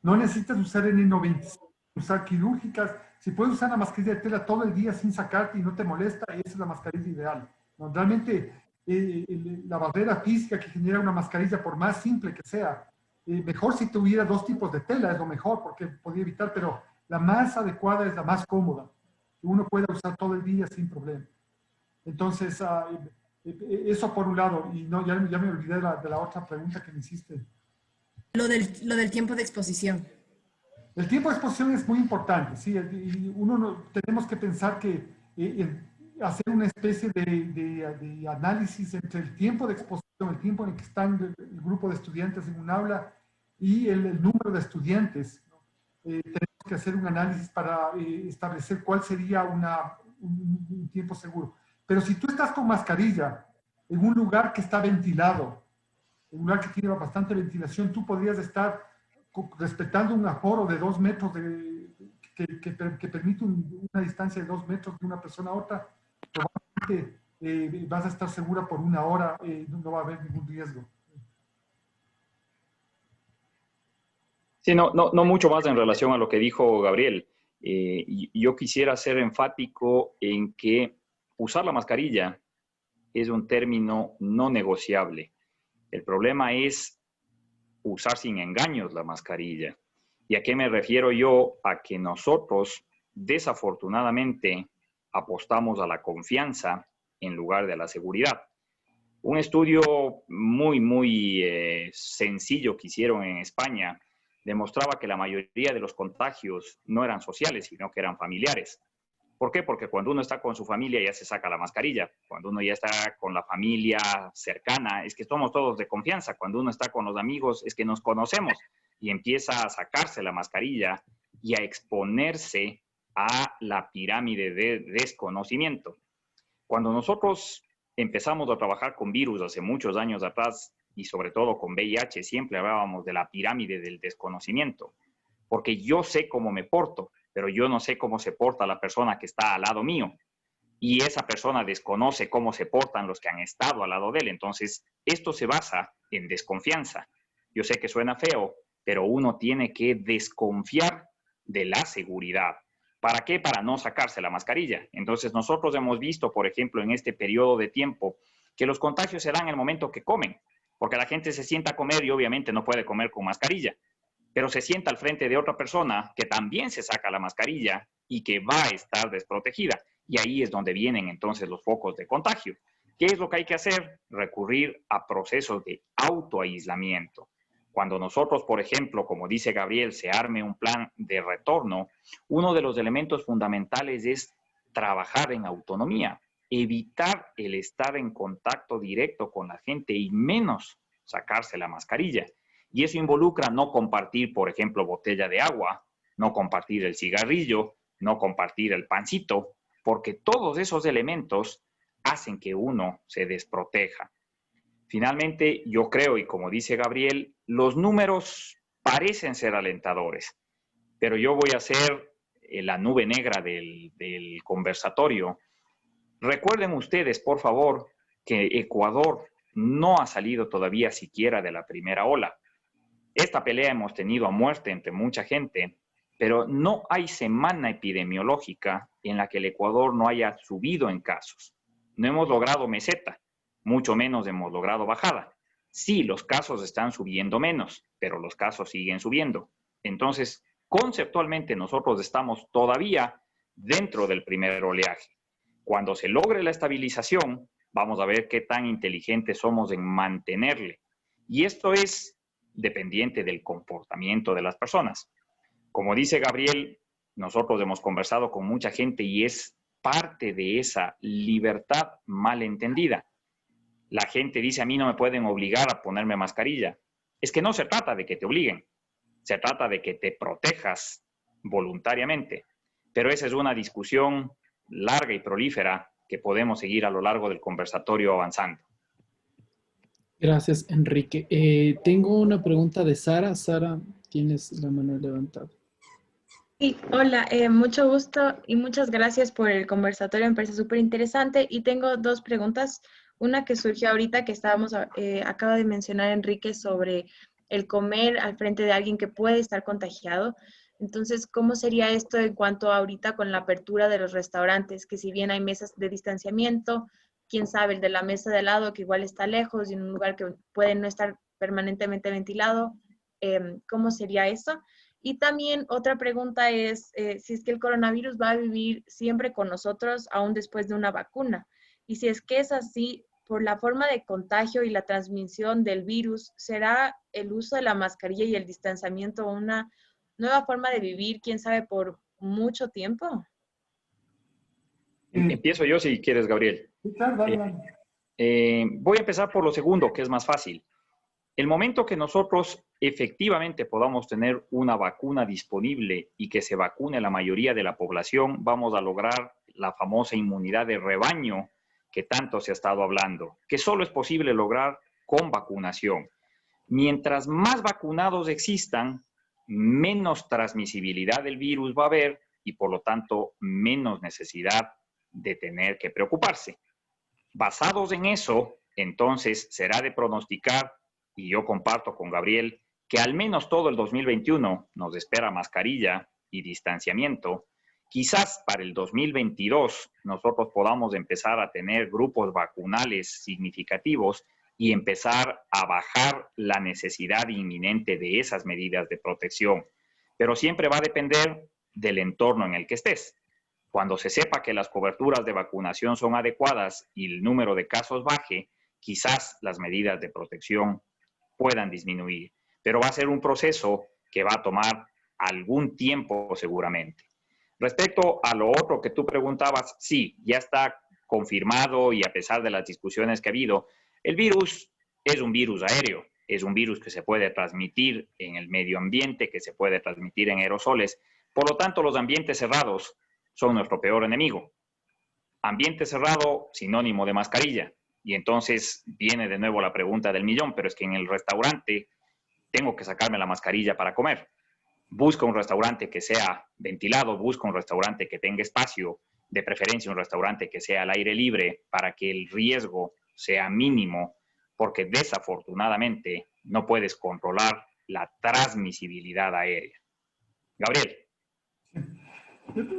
No necesitas usar N95, usar quirúrgicas. Si puedes usar la mascarilla de tela todo el día sin sacarte y no te molesta, esa es la mascarilla ideal, ¿no? Realmente, la barrera física que genera una mascarilla, por más simple que sea, mejor si tuviera dos tipos de tela, es lo mejor, porque podría evitar, pero la más adecuada es la más cómoda. Uno puede usar todo el día sin problema. Entonces, eso por un lado. Y no, ya me olvidé de la otra pregunta que me hiciste. Lo del tiempo de exposición. El tiempo de exposición es muy importante, ¿sí? Y tenemos que pensar que hacer una especie de análisis entre el tiempo de exposición, el tiempo en el que están el grupo de estudiantes en un aula y el número de estudiantes. Tenemos que hacer un análisis para establecer cuál sería un tiempo seguro. Pero si tú estás con mascarilla en un lugar que está ventilado, en un lugar que tiene bastante ventilación, tú podrías estar respetando un aforo de 2 metros, que permite una distancia de 2 metros de una persona a otra. Probablemente vas a estar segura por 1 hora, no va a haber ningún riesgo. Sí, no mucho más en relación a lo que dijo Gabriel. Yo quisiera ser enfático en que usar la mascarilla es un término no negociable. El problema es usar sin engaños la mascarilla. ¿Y a qué me refiero yo? A que nosotros, desafortunadamente, apostamos a la confianza en lugar de a la seguridad. Un estudio muy sencillo que hicieron en España demostraba que la mayoría de los contagios no eran sociales, sino que eran familiares. ¿Por qué? Porque cuando uno está con su familia ya se saca la mascarilla. Cuando uno ya está con la familia cercana, es que somos todos de confianza. Cuando uno está con los amigos, es que nos conocemos y empieza a sacarse la mascarilla y a exponerse a la pirámide de desconocimiento. Cuando nosotros empezamos a trabajar con virus hace muchos años atrás y sobre todo con VIH, siempre hablábamos de la pirámide del desconocimiento, porque yo sé cómo me porto, pero yo no sé cómo se porta la persona que está al lado mío. Y esa persona desconoce cómo se portan los que han estado al lado de él. Entonces, esto se basa en desconfianza. Yo sé que suena feo, pero uno tiene que desconfiar de la seguridad. ¿Para qué? Para no sacarse la mascarilla. Entonces, nosotros hemos visto, por ejemplo, en este periodo de tiempo, que los contagios se dan en el momento que comen, porque la gente se sienta a comer y obviamente no puede comer con mascarilla, pero se sienta al frente de otra persona que también se saca la mascarilla y que va a estar desprotegida. Y ahí es donde vienen entonces los focos de contagio. ¿Qué es lo que hay que hacer? Recurrir a procesos de autoaislamiento. Cuando nosotros, por ejemplo, como dice Gabriel, se arme un plan de retorno, uno de los elementos fundamentales es trabajar en autonomía, evitar el estar en contacto directo con la gente y menos sacarse la mascarilla. Y eso involucra no compartir, por ejemplo, botella de agua, no compartir el cigarrillo, no compartir el pancito, porque todos esos elementos hacen que uno se desproteja. Finalmente, yo creo, y como dice Gabriel, los números parecen ser alentadores, pero yo voy a ser la nube negra del conversatorio. Recuerden ustedes, por favor, que Ecuador no ha salido todavía siquiera de la primera ola. Esta pelea hemos tenido a muerte entre mucha gente, pero no hay semana epidemiológica en la que el Ecuador no haya subido en casos. No hemos logrado meseta, mucho menos hemos logrado bajada. Sí, los casos están subiendo menos, pero los casos siguen subiendo. Entonces, conceptualmente nosotros estamos todavía dentro del primer oleaje. Cuando se logre la estabilización, vamos a ver qué tan inteligentes somos en mantenerle. Y esto es dependiente del comportamiento de las personas. Como dice Gabriel, nosotros hemos conversado con mucha gente y es parte de esa libertad malentendida. La gente dice, a mí no me pueden obligar a ponerme mascarilla. Es que no se trata de que te obliguen, se trata de que te protejas voluntariamente. Pero esa es una discusión larga y prolífera que podemos seguir a lo largo del conversatorio avanzando. Gracias, Enrique. Tengo una pregunta de Sara. Sara, tienes la mano levantada. Sí, hola, mucho gusto y muchas gracias por el conversatorio, me parece súper interesante y tengo 2 preguntas. Una que surgió ahorita que acaba de mencionar Enrique sobre el comer al frente de alguien que puede estar contagiado. Entonces, ¿cómo sería esto en cuanto a ahorita con la apertura de los restaurantes? Que si bien hay mesas de distanciamiento, quién sabe, el de la mesa de al lado que igual está lejos y en un lugar que puede no estar permanentemente ventilado, ¿cómo sería eso? Y también otra pregunta es si es que el coronavirus va a vivir siempre con nosotros aún después de una vacuna. Y si es que es así, por la forma de contagio y la transmisión del virus, ¿será el uso de la mascarilla y el distanciamiento una nueva forma de vivir, quién sabe, por mucho tiempo? Empiezo yo si quieres, Gabriel. Sí, claro, dale, dale. Voy a empezar por lo segundo, que es más fácil. El momento que nosotros efectivamente podamos tener una vacuna disponible y que se vacune la mayoría de la población, vamos a lograr la famosa inmunidad de rebaño que tanto se ha estado hablando, que solo es posible lograr con vacunación. Mientras más vacunados existan, menos transmisibilidad del virus va a haber y por lo tanto menos necesidad de tener que preocuparse. Basados en eso, entonces será de pronosticar, y yo comparto con Gabriel, que al menos todo el 2021 nos espera mascarilla y distanciamiento. Quizás para el 2022 nosotros podamos empezar a tener grupos vacunales significativos y empezar a bajar la necesidad inminente de esas medidas de protección. Pero siempre va a depender del entorno en el que estés. Cuando se sepa que las coberturas de vacunación son adecuadas y el número de casos baje, quizás las medidas de protección puedan disminuir. Pero va a ser un proceso que va a tomar algún tiempo seguramente. Respecto a lo otro que tú preguntabas, sí, ya está confirmado y a pesar de las discusiones que ha habido, el virus es un virus aéreo, es un virus que se puede transmitir en el medio ambiente, que se puede transmitir en aerosoles. Por lo tanto, los ambientes cerrados son nuestro peor enemigo. Ambiente cerrado, sinónimo de mascarilla. Y entonces viene de nuevo la pregunta del millón, pero es que en el restaurante tengo que sacarme la mascarilla para comer. Busca un restaurante que sea ventilado, busca un restaurante que tenga espacio, de preferencia un restaurante que sea al aire libre para que el riesgo sea mínimo, porque desafortunadamente no puedes controlar la transmisibilidad aérea. Gabriel.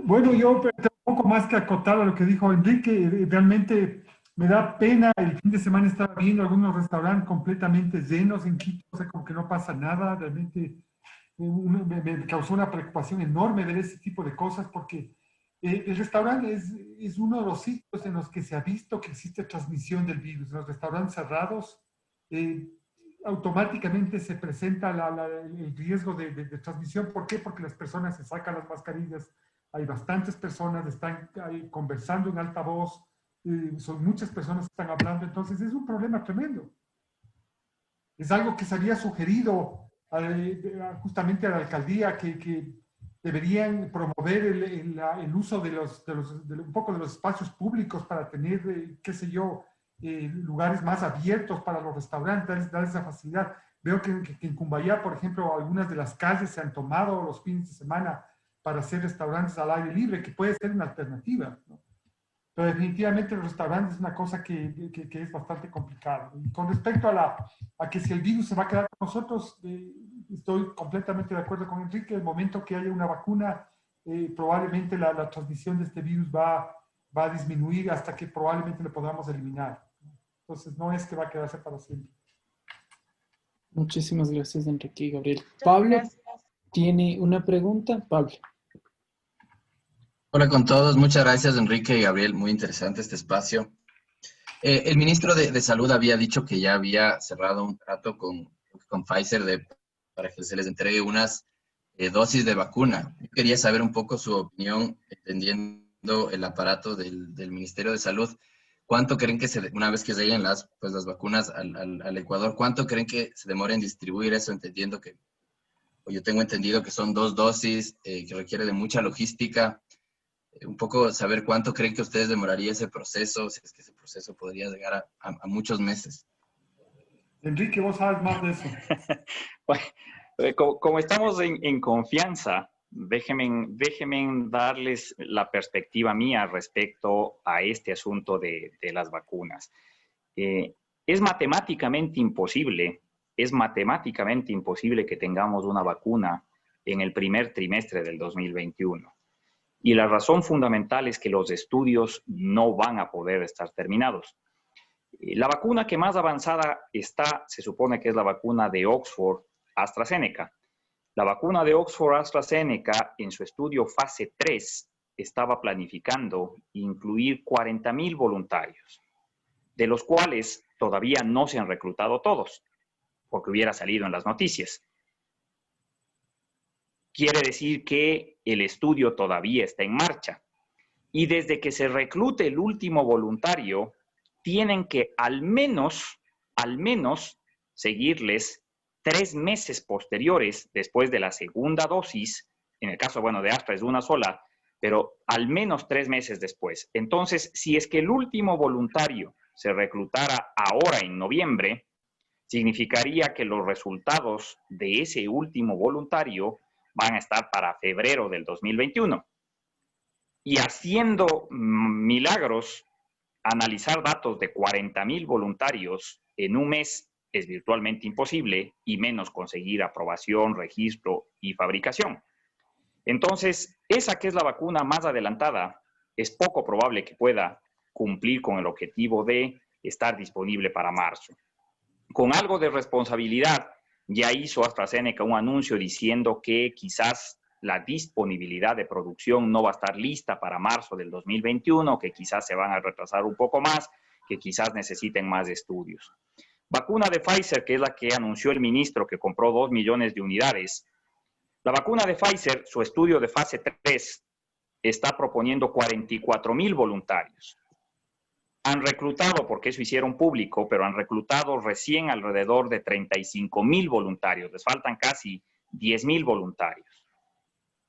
Bueno, yo tengo un poco más que acotar a lo que dijo Enrique. Realmente me da pena. El fin de semana estaba viendo algunos restaurantes completamente llenos en Quito, o sea, como que no pasa nada. Realmente me causó una preocupación enorme ver ese tipo de cosas, porque el restaurante es uno de los sitios en los que se ha visto que existe transmisión del virus. Los restaurantes cerrados, automáticamente se presenta el riesgo de transmisión. ¿Por qué? Porque las personas se sacan las mascarillas, hay bastantes personas, están ahí conversando en alta voz, son muchas personas que están hablando, entonces es un problema tremendo. Es algo que se había sugerido justamente a la alcaldía, que deberían promover el uso de un poco de los espacios públicos para tener, qué sé yo, lugares más abiertos para los restaurantes, dar esa facilidad. Veo que en Cumbayá, por ejemplo, algunas de las calles se han tomado los fines de semana para hacer restaurantes al aire libre, que puede ser una alternativa, ¿no? Pero definitivamente los restaurantes es una cosa que es bastante complicada. Y con respecto a que si el virus se va a quedar con nosotros, estoy completamente de acuerdo con Enrique. El momento que haya una vacuna, probablemente la transmisión de este virus va a disminuir hasta que probablemente lo podamos eliminar. Entonces no es que va a quedarse para siempre. Muchísimas gracias, Enrique y Gabriel. Pablo tiene una pregunta. Pablo. Hola con todos, muchas gracias Enrique y Gabriel, muy interesante este espacio. El ministro de Salud había dicho que ya había cerrado un trato con Pfizer para que se les entregue unas dosis de vacuna. Yo quería saber un poco su opinión, entendiendo el aparato del Ministerio de Salud. ¿Cuánto creen que una vez que lleguen las vacunas al Ecuador, cuánto creen que se demore en distribuir eso, entendiendo que, yo tengo entendido que son 2 dosis, que requiere de mucha logística? Un poco saber cuánto creen que ustedes demoraría ese proceso, si es que ese proceso podría llegar a muchos meses. Enrique, vos sabes más de eso. Bueno, como estamos en confianza, déjenme darles la perspectiva mía respecto a este asunto de las vacunas. Es matemáticamente imposible que tengamos una vacuna en el primer trimestre del 2021. Y la razón fundamental es que los estudios no van a poder estar terminados. La vacuna que más avanzada está, se supone que es la vacuna de Oxford AstraZeneca. La vacuna de Oxford AstraZeneca, en su estudio fase 3, estaba planificando incluir 40,000 voluntarios, de los cuales todavía no se han reclutado todos, porque hubiera salido en las noticias. Quiere decir que el estudio todavía está en marcha. Y desde que se reclute el último voluntario, tienen que al menos seguirles 3 meses posteriores después de la segunda dosis. En el caso, bueno, de Astra es de una sola, pero al menos 3 meses después. Entonces, si es que el último voluntario se reclutara ahora en noviembre, significaría que los resultados de ese último voluntario van a estar para febrero del 2021. Y haciendo milagros, analizar datos de 40,000 voluntarios en un mes es virtualmente imposible, y menos conseguir aprobación, registro y fabricación. Entonces, esa que es la vacuna más adelantada, es poco probable que pueda cumplir con el objetivo de estar disponible para marzo. Con algo de responsabilidad, ya hizo AstraZeneca un anuncio diciendo que quizás la disponibilidad de producción no va a estar lista para marzo del 2021, que quizás se van a retrasar un poco más, que quizás necesiten más estudios. Vacuna de Pfizer, que es la que anunció el ministro, que compró 2 millones de unidades. La vacuna de Pfizer, su estudio de fase 3, está proponiendo 44,000 voluntarios. Han reclutado, porque eso hicieron público, pero han reclutado recién alrededor de 35,000 voluntarios. Les faltan casi 10,000 voluntarios.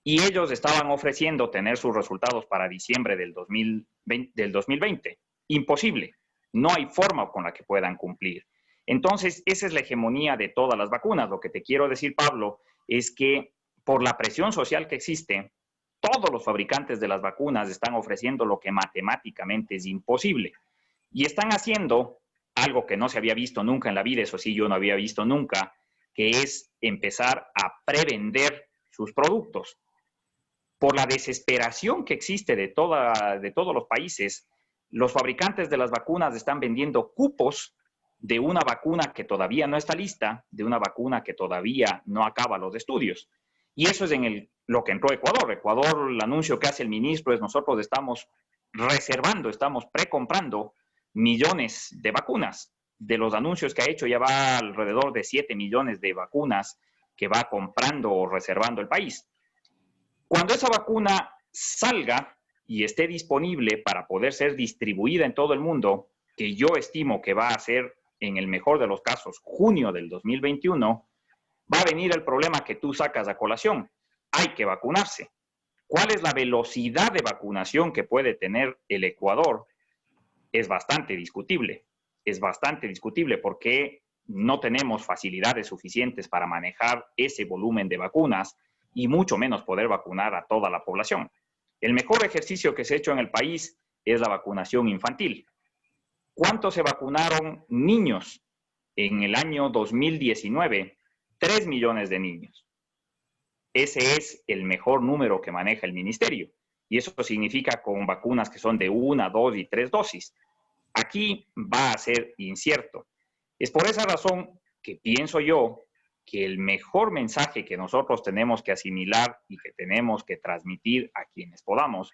Y ellos estaban ofreciendo tener sus resultados para diciembre del 2020. Imposible. No hay forma con la que puedan cumplir. Entonces, esa es la hegemonía de todas las vacunas. Lo que te quiero decir, Pablo, es que por la presión social que existe, todos los fabricantes de las vacunas están ofreciendo lo que matemáticamente es imposible. Y están haciendo algo que no se había visto nunca en la vida, eso sí, yo no había visto nunca, que es empezar a prevender sus productos. Por la desesperación que existe de todos los países, los fabricantes de las vacunas están vendiendo cupos de una vacuna que todavía no está lista, de una vacuna que todavía no acaba los estudios. Y eso es lo que entró Ecuador. Ecuador, el anuncio que hace el ministro es: nosotros estamos reservando, estamos precomprando millones de vacunas. De los anuncios que ha hecho, ya va alrededor de 7 millones de vacunas que va comprando o reservando el país. Cuando esa vacuna salga y esté disponible para poder ser distribuida en todo el mundo, que yo estimo que va a ser, en el mejor de los casos, junio del 2021, va a venir el problema que tú sacas a colación. Hay que vacunarse. ¿Cuál es la velocidad de vacunación que puede tener el Ecuador? Es bastante discutible. Es bastante discutible porque no tenemos facilidades suficientes para manejar ese volumen de vacunas y mucho menos poder vacunar a toda la población. El mejor ejercicio que se ha hecho en el país es la vacunación infantil. ¿Cuántos se vacunaron niños en el año 2019? 3 millones de niños. Ese es el mejor número que maneja el ministerio. Y eso significa con vacunas que son de 1, 2 y 3 dosis. Aquí va a ser incierto. Es por esa razón que pienso yo que el mejor mensaje que nosotros tenemos que asimilar y que tenemos que transmitir a quienes podamos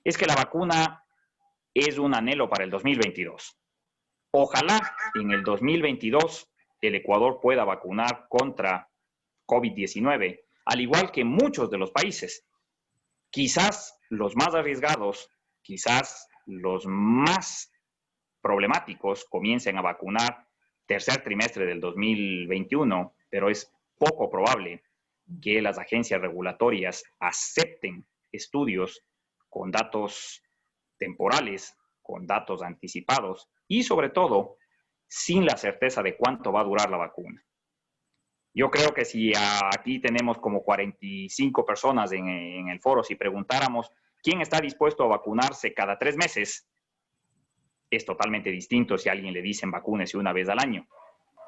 es que la vacuna es un anhelo para el 2022. Ojalá en el 2022 el Ecuador pueda vacunar contra COVID-19, al igual que muchos de los países. Quizás los más arriesgados, quizás los más problemáticos comiencen a vacunar tercer trimestre del 2021, pero es poco probable que las agencias regulatorias acepten estudios con datos temporales, con datos anticipados y sobre todo sin la certeza de cuánto va a durar la vacuna. Yo creo que si aquí tenemos como 45 personas en el foro, si preguntáramos quién está dispuesto a vacunarse cada 3 meses, es totalmente distinto si a alguien le dicen vacúnese una vez al año.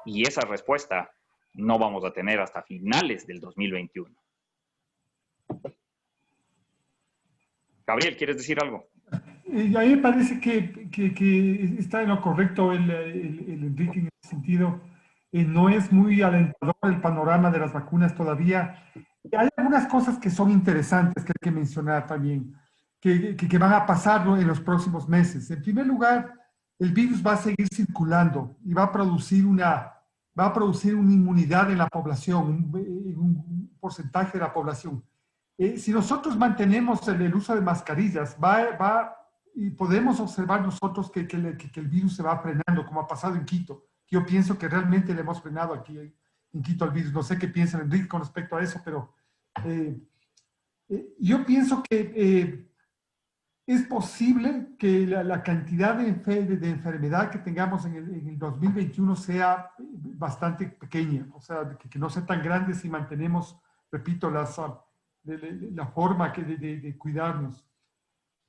Y esa respuesta no vamos a tener hasta finales del 2021. Gabriel, ¿quieres decir algo? A mí me parece que está en lo correcto el Enrique en ese sentido. No es muy alentador el panorama de las vacunas todavía. Hay algunas cosas que son interesantes que hay que mencionar también, que van a pasar, ¿no?, en los próximos meses. En primer lugar, el virus va a seguir circulando y va a producir una inmunidad en la población, un porcentaje de la población. Si nosotros mantenemos el uso de mascarillas, y podemos observar nosotros que el virus se va frenando, como ha pasado en Quito. Yo pienso que realmente le hemos frenado aquí en Quito al virus. No sé qué piensa Enrique con respecto a eso, pero yo pienso que es posible que la cantidad de enfermedad que tengamos en el 2021 sea bastante pequeña, o sea, que no sea tan grande si mantenemos, repito, la forma de cuidarnos.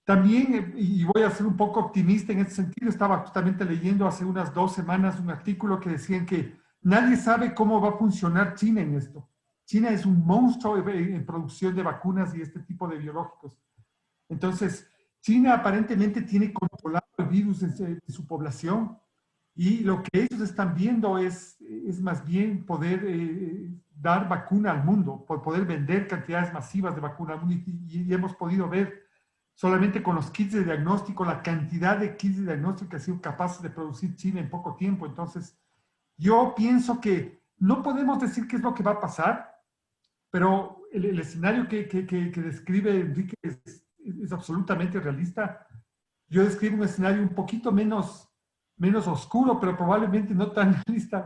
También, y voy a ser un poco optimista en este sentido, estaba justamente leyendo hace unas 2 semanas un artículo que decían que nadie sabe cómo va a funcionar China en esto. China es un monstruo en producción de vacunas y este tipo de biológicos. Entonces, China aparentemente tiene controlado el virus de su población y lo que ellos están viendo es más bien poder dar vacuna al mundo, poder vender cantidades masivas de vacuna al mundo y hemos podido ver solamente con los kits de diagnóstico, la cantidad de kits de diagnóstico que ha sido capaz de producir China en poco tiempo. Entonces, yo pienso que no podemos decir qué es lo que va a pasar, pero el escenario que describe Enrique es absolutamente realista. Yo describo un escenario un poquito menos oscuro, pero probablemente no tan realista.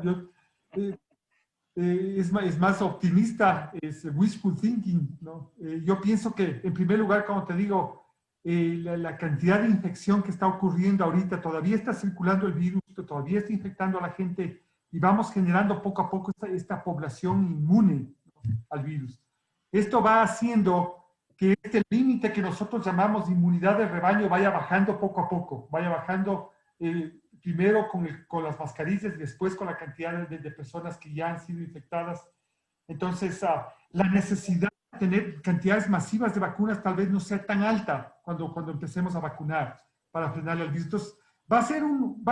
Es más optimista, es wishful thinking, ¿no? Yo pienso que, en primer lugar, como te digo, la cantidad de infección que está ocurriendo ahorita, todavía está circulando el virus, todavía está infectando a la gente y vamos generando poco a poco esta población inmune, ¿no?, al virus. Esto va haciendo que este límite que nosotros llamamos inmunidad de rebaño vaya bajando poco a poco, vaya bajando primero con las mascarillas y después con la cantidad de personas que ya han sido infectadas. Entonces, la necesidad tener cantidades masivas de vacunas tal vez no sea tan alta cuando empecemos a vacunar para frenar el virus. Entonces, va a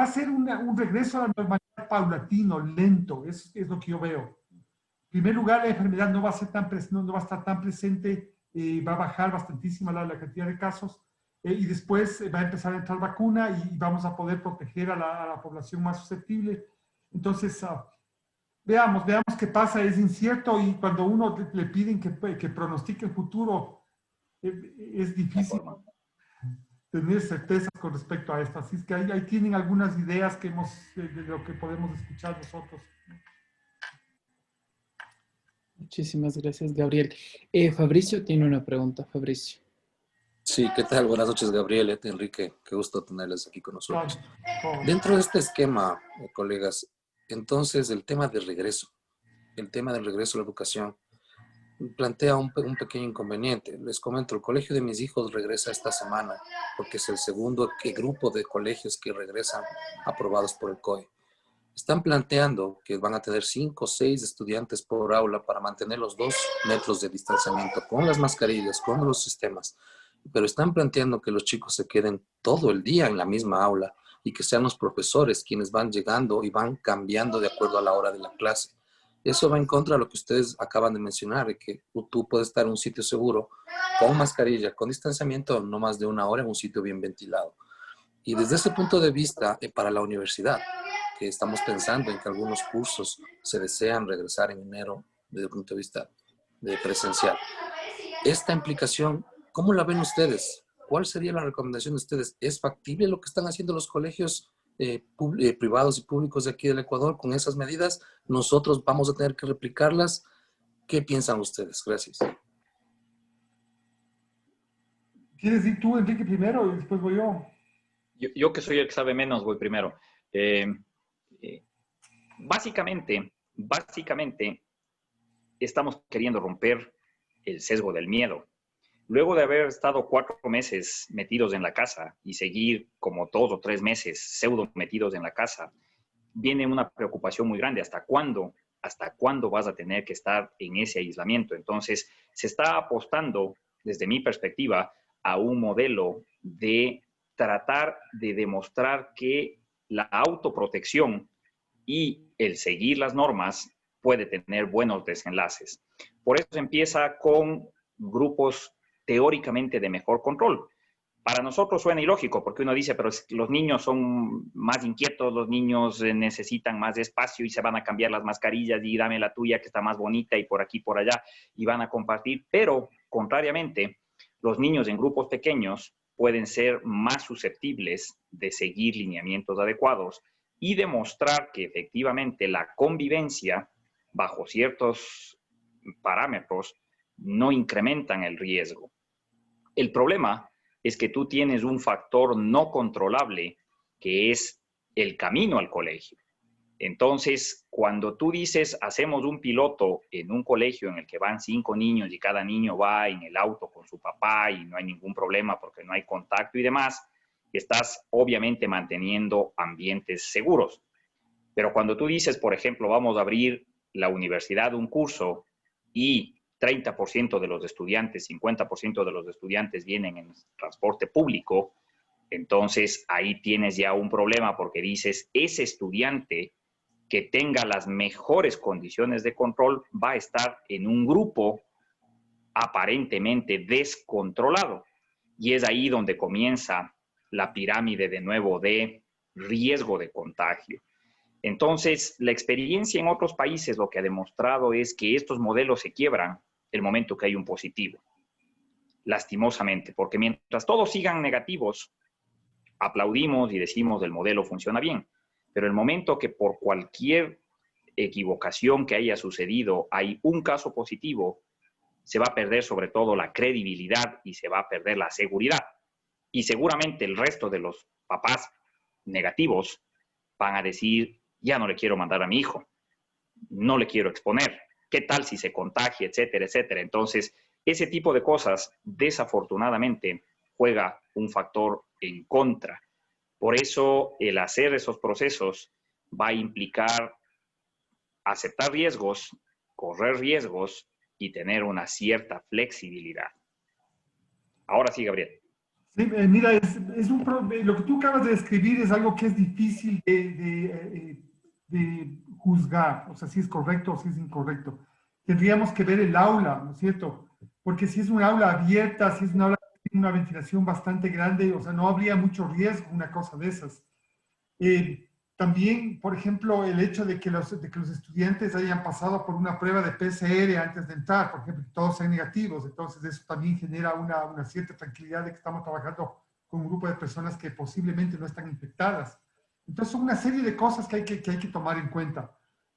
ser un regreso a la normalidad paulatino, lento, es lo que yo veo. En primer lugar, la enfermedad no va a estar tan presente, va a bajar bastantísima la cantidad de casos y después va a empezar a entrar vacuna y vamos a poder proteger a la población más susceptible. Entonces, veamos qué pasa, es incierto y cuando uno le piden que pronostique el futuro, es difícil tener certezas con respecto a esto. Así es que ahí tienen algunas ideas de lo que podemos escuchar nosotros. Muchísimas gracias, Gabriel. Fabricio tiene una pregunta. Fabricio. Sí, ¿qué tal? Buenas noches, Gabriel, Enrique. Qué gusto tenerles aquí con nosotros. Dentro de este esquema, colegas, entonces el tema del regreso a la educación, plantea un pequeño inconveniente. Les comento, el colegio de mis hijos regresa esta semana, porque es el segundo grupo de colegios que regresan aprobados por el COE. Están planteando que van a tener 5 o 6 estudiantes por aula para mantener los 2 metros de distanciamiento, con las mascarillas, con los sistemas. Pero están planteando que los chicos se queden todo el día en la misma aula y que sean los profesores quienes van llegando y van cambiando de acuerdo a la hora de la clase. Eso va en contra de lo que ustedes acaban de mencionar, de que tú puedes estar en un sitio seguro, con mascarilla, con distanciamiento, no más de 1 hora en un sitio bien ventilado. Y desde ese punto de vista, para la universidad, que estamos pensando en que algunos cursos se desean regresar en enero desde el punto de vista de presencial. Esta implicación, ¿cómo la ven ustedes? ¿Cuál sería la recomendación de ustedes? ¿Es factible lo que están haciendo los colegios privados y públicos de aquí del Ecuador con esas medidas? ¿Nosotros vamos a tener que replicarlas? ¿Qué piensan ustedes? Gracias. ¿Quieres ir tú, Enrique, primero y después voy yo? Yo que soy el que sabe menos, voy primero. Básicamente, estamos queriendo romper el sesgo del miedo. Luego de haber estado 4 meses metidos en la casa y seguir como 2 o 3 meses pseudo metidos en la casa, viene una preocupación muy grande. ¿Hasta cuándo vas a tener que estar en ese aislamiento? Entonces, se está apostando, desde mi perspectiva, a un modelo de tratar de demostrar que la autoprotección y el seguir las normas puede tener buenos desenlaces. Por eso se empieza con grupos teóricamente de mejor control. Para nosotros suena ilógico, porque uno dice, pero los niños son más inquietos, los niños necesitan más espacio y se van a cambiar las mascarillas y dame la tuya que está más bonita y por aquí, por allá, y van a compartir. Pero, contrariamente, los niños en grupos pequeños pueden ser más susceptibles de seguir lineamientos adecuados y demostrar que efectivamente la convivencia bajo ciertos parámetros no incrementan el riesgo. El problema es que tú tienes un factor no controlable que es el camino al colegio. Entonces, cuando tú dices, hacemos un piloto en un colegio en el que van 5 niños y cada niño va en el auto con su papá y no hay ningún problema porque no hay contacto y demás, estás obviamente manteniendo ambientes seguros. Pero cuando tú dices, por ejemplo, vamos a abrir la universidad un curso y 30% de los estudiantes, 50% de los estudiantes vienen en transporte público, entonces ahí tienes ya un problema porque dices, ese estudiante que tenga las mejores condiciones de control va a estar en un grupo aparentemente descontrolado. Y es ahí donde comienza la pirámide de nuevo de riesgo de contagio. Entonces, la experiencia en otros países lo que ha demostrado es que estos modelos se quiebran el momento que hay un positivo, lastimosamente, porque mientras todos sigan negativos, aplaudimos y decimos el modelo funciona bien, pero el momento que por cualquier equivocación que haya sucedido hay un caso positivo, se va a perder sobre todo la credibilidad y se va a perder la seguridad. Y seguramente el resto de los papás negativos van a decir, ya no le quiero mandar a mi hijo, no le quiero exponer, ¿qué tal si se contagia, etcétera, etcétera? Entonces, ese tipo de cosas, desafortunadamente, juega un factor en contra. Por eso, el hacer esos procesos va a implicar aceptar riesgos, correr riesgos y tener una cierta flexibilidad. Ahora sí, Gabriel. Sí, mira, lo que tú acabas de describir es algo que es difícil de juzgar, o sea, si es correcto o si es incorrecto. Tendríamos que ver el aula, ¿no es cierto? Porque si es un aula abierta, si es un aula que tiene una ventilación bastante grande, o sea, no habría mucho riesgo una cosa de esas. También, por ejemplo, el hecho de que los estudiantes hayan pasado por una prueba de PCR antes de entrar, por ejemplo, que todos sean negativos, entonces eso también genera una cierta tranquilidad de que estamos trabajando con un grupo de personas que posiblemente no están infectadas. Entonces, son una serie de cosas que hay que tomar en cuenta.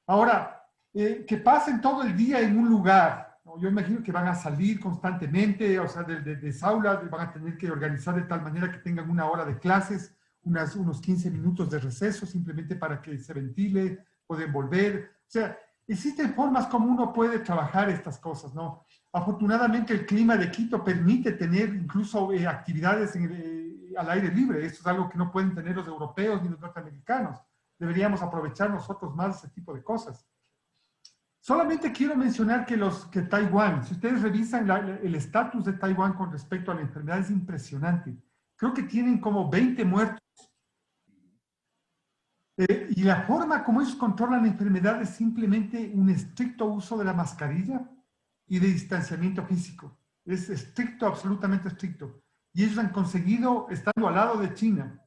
Ahora, que pasen todo el día en un lugar, ¿no? Yo imagino que van a salir constantemente, o sea, de esa aula, van a tener que organizar de tal manera que tengan una hora de clases, unos 15 minutos de receso simplemente para que se ventile, pueden volver. O sea, existen formas como uno puede trabajar estas cosas, ¿no? Afortunadamente el clima de Quito permite tener incluso actividades al aire libre. Esto es algo que no pueden tener los europeos ni los norteamericanos. Deberíamos aprovechar nosotros más ese tipo de cosas. Solamente quiero mencionar que Taiwán, si ustedes revisan el estatus de Taiwán con respecto a la enfermedad, es impresionante. Creo que tienen como 20 muertos. Y la forma como ellos controlan la enfermedad es simplemente un estricto uso de la mascarilla y de distanciamiento físico. Es estricto, absolutamente estricto. Y ellos han conseguido, estando al lado de China,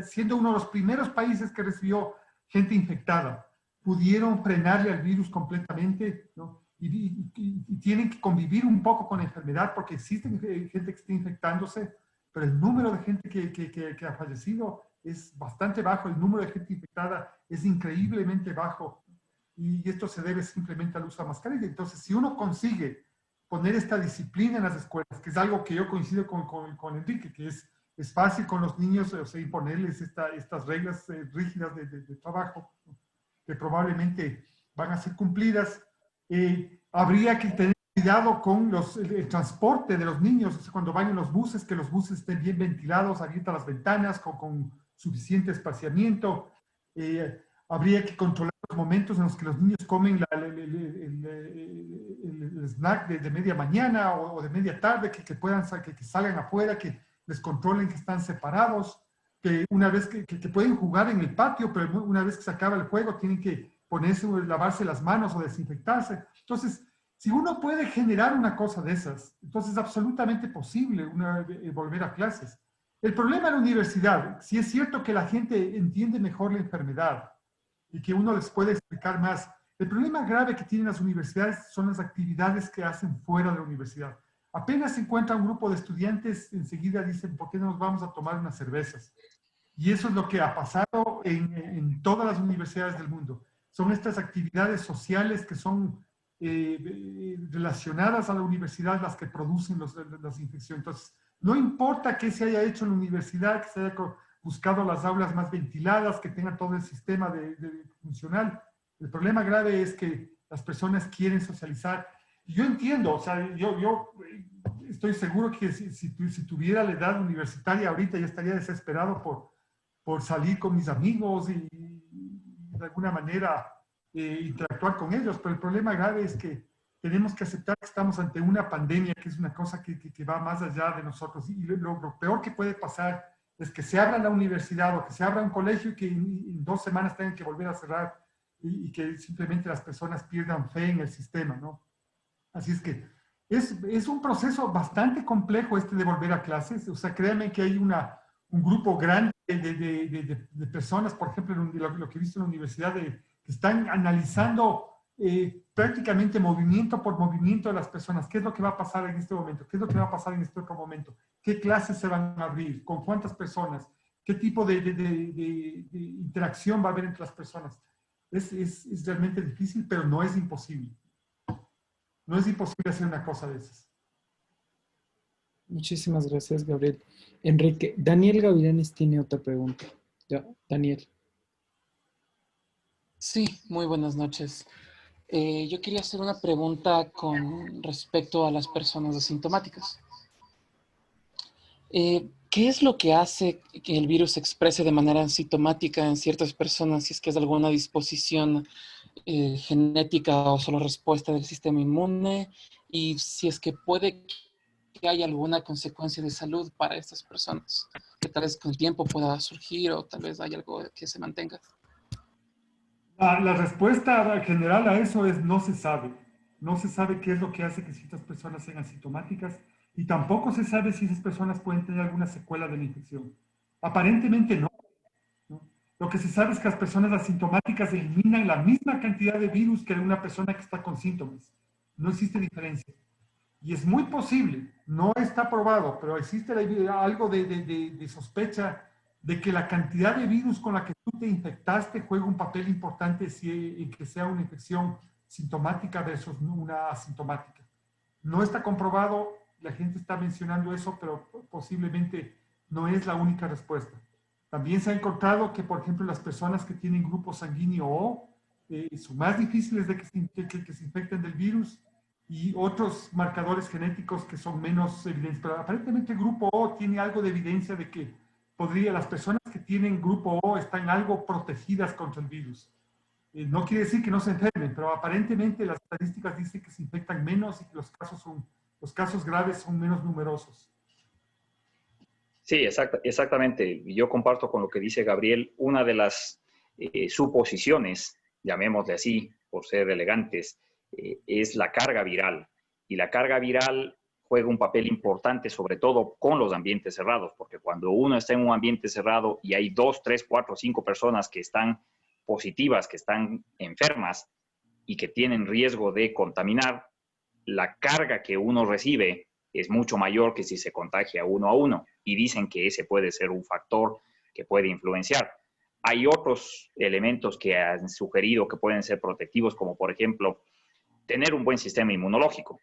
siendo uno de los primeros países que recibió gente infectada, pudieron frenarle al virus completamente, ¿no? Y tienen que convivir un poco con la enfermedad porque existe gente que está infectándose, pero el número de gente que ha fallecido es bastante bajo, el número de gente infectada es increíblemente bajo, y esto se debe simplemente al uso de mascarilla. Entonces, si uno consigue poner esta disciplina en las escuelas, que es algo que yo coincido con Enrique, que es fácil con los niños, o sea, imponerles estas reglas rígidas de trabajo, que probablemente van a ser cumplidas. Habría que tener cuidado con el transporte de los niños, o sea, cuando van en los buses, que los buses estén bien ventilados, abiertas las ventanas, con suficiente espaciamiento. Habría que controlar los momentos en los que los niños comen el snack de media mañana o de media tarde, que salgan afuera, que les controlen que están separados, que una vez que pueden jugar en el patio, pero una vez que se acaba el juego tienen que lavarse las manos o desinfectarse. Entonces, si uno puede generar una cosa de esas, entonces es absolutamente posible volver a clases. El problema en la universidad, si es cierto que la gente entiende mejor la enfermedad y que uno les puede explicar más, el problema grave que tienen las universidades son las actividades que hacen fuera de la universidad. Apenas se encuentra un grupo de estudiantes, enseguida dicen, ¿por qué no nos vamos a tomar unas cervezas? Y eso es lo que ha pasado en todas las universidades del mundo. Son estas actividades sociales que son relacionadas a la universidad las que producen las infecciones. Entonces, no importa qué se haya hecho en la universidad, que se haya buscado las aulas más ventiladas, que tengan todo el sistema funcional. El problema grave es que las personas quieren socializar. Yo entiendo, o sea, yo estoy seguro que si tuviera la edad universitaria ahorita ya estaría desesperado por salir con mis amigos y de alguna manera interactuar con ellos, pero el problema grave es que tenemos que aceptar que estamos ante una pandemia, que es una cosa que va más allá de nosotros. Y lo peor que puede pasar es que se abra la universidad o que se abra un colegio y que en 2 semanas tengan que volver a cerrar y que simplemente las personas pierdan fe en el sistema, ¿no? Así es que es un proceso bastante complejo de volver a clases. O sea, créanme que hay un grupo grande de personas, por ejemplo, lo que he visto en la universidad, que están analizando prácticamente movimiento por movimiento de las personas. ¿Qué es lo que va a pasar en este momento? ¿Qué es lo que va a pasar en este otro momento? ¿Qué clases se van a abrir? ¿Con cuántas personas? ¿Qué tipo de interacción va a haber entre las personas? Es realmente difícil, pero no es imposible. No es imposible hacer una cosa de esas. Muchísimas gracias, Gabriel. Enrique, Daniel Gavilanes tiene otra pregunta. Ya, Daniel. Sí, muy buenas noches. Yo quería hacer una pregunta con respecto a las personas asintomáticas. ¿Qué es lo que hace que el virus se exprese de manera asintomática en ciertas personas, si es que es alguna disposición genética o solo respuesta del sistema inmune? Y si es que puede que haya alguna consecuencia de salud para estas personas, que tal vez con el tiempo pueda surgir o tal vez haya algo que se mantenga. La respuesta general a eso es no se sabe. No se sabe qué es lo que hace que ciertas personas sean asintomáticas y tampoco se sabe si esas personas pueden tener alguna secuela de la infección. Aparentemente no. Lo que se sabe es que las personas asintomáticas eliminan la misma cantidad de virus que una persona que está con síntomas. No existe diferencia. Y es muy posible, no está probado, pero existe algo de sospecha de que la cantidad de virus con la que tú te infectaste juega un papel importante en que sea una infección sintomática versus una asintomática. No está comprobado, la gente está mencionando eso, pero posiblemente no es la única respuesta. También se ha encontrado que, por ejemplo, las personas que tienen grupo sanguíneo O son más difíciles de que se infecten del virus y otros marcadores genéticos que son menos evidentes. Pero aparentemente el grupo O tiene algo de evidencia de que las personas que tienen grupo O están algo protegidas contra el virus. No quiere decir que no se enfermen, pero aparentemente las estadísticas dicen que se infectan menos y que los casos graves son menos numerosos. Sí, exactamente. Yo comparto con lo que dice Gabriel. Una de las suposiciones, llamémosle así, por ser elegantes, es la carga viral. Y la carga viral juega un papel importante, sobre todo con los ambientes cerrados, porque cuando uno está en un ambiente cerrado y hay 2, 3, 4, 5 personas que están positivas, que están enfermas y que tienen riesgo de contaminar, la carga que uno recibe es mucho mayor que si se contagia uno a uno. Y dicen que ese puede ser un factor que puede influenciar. Hay otros elementos que han sugerido que pueden ser protectivos, como por ejemplo, tener un buen sistema inmunológico.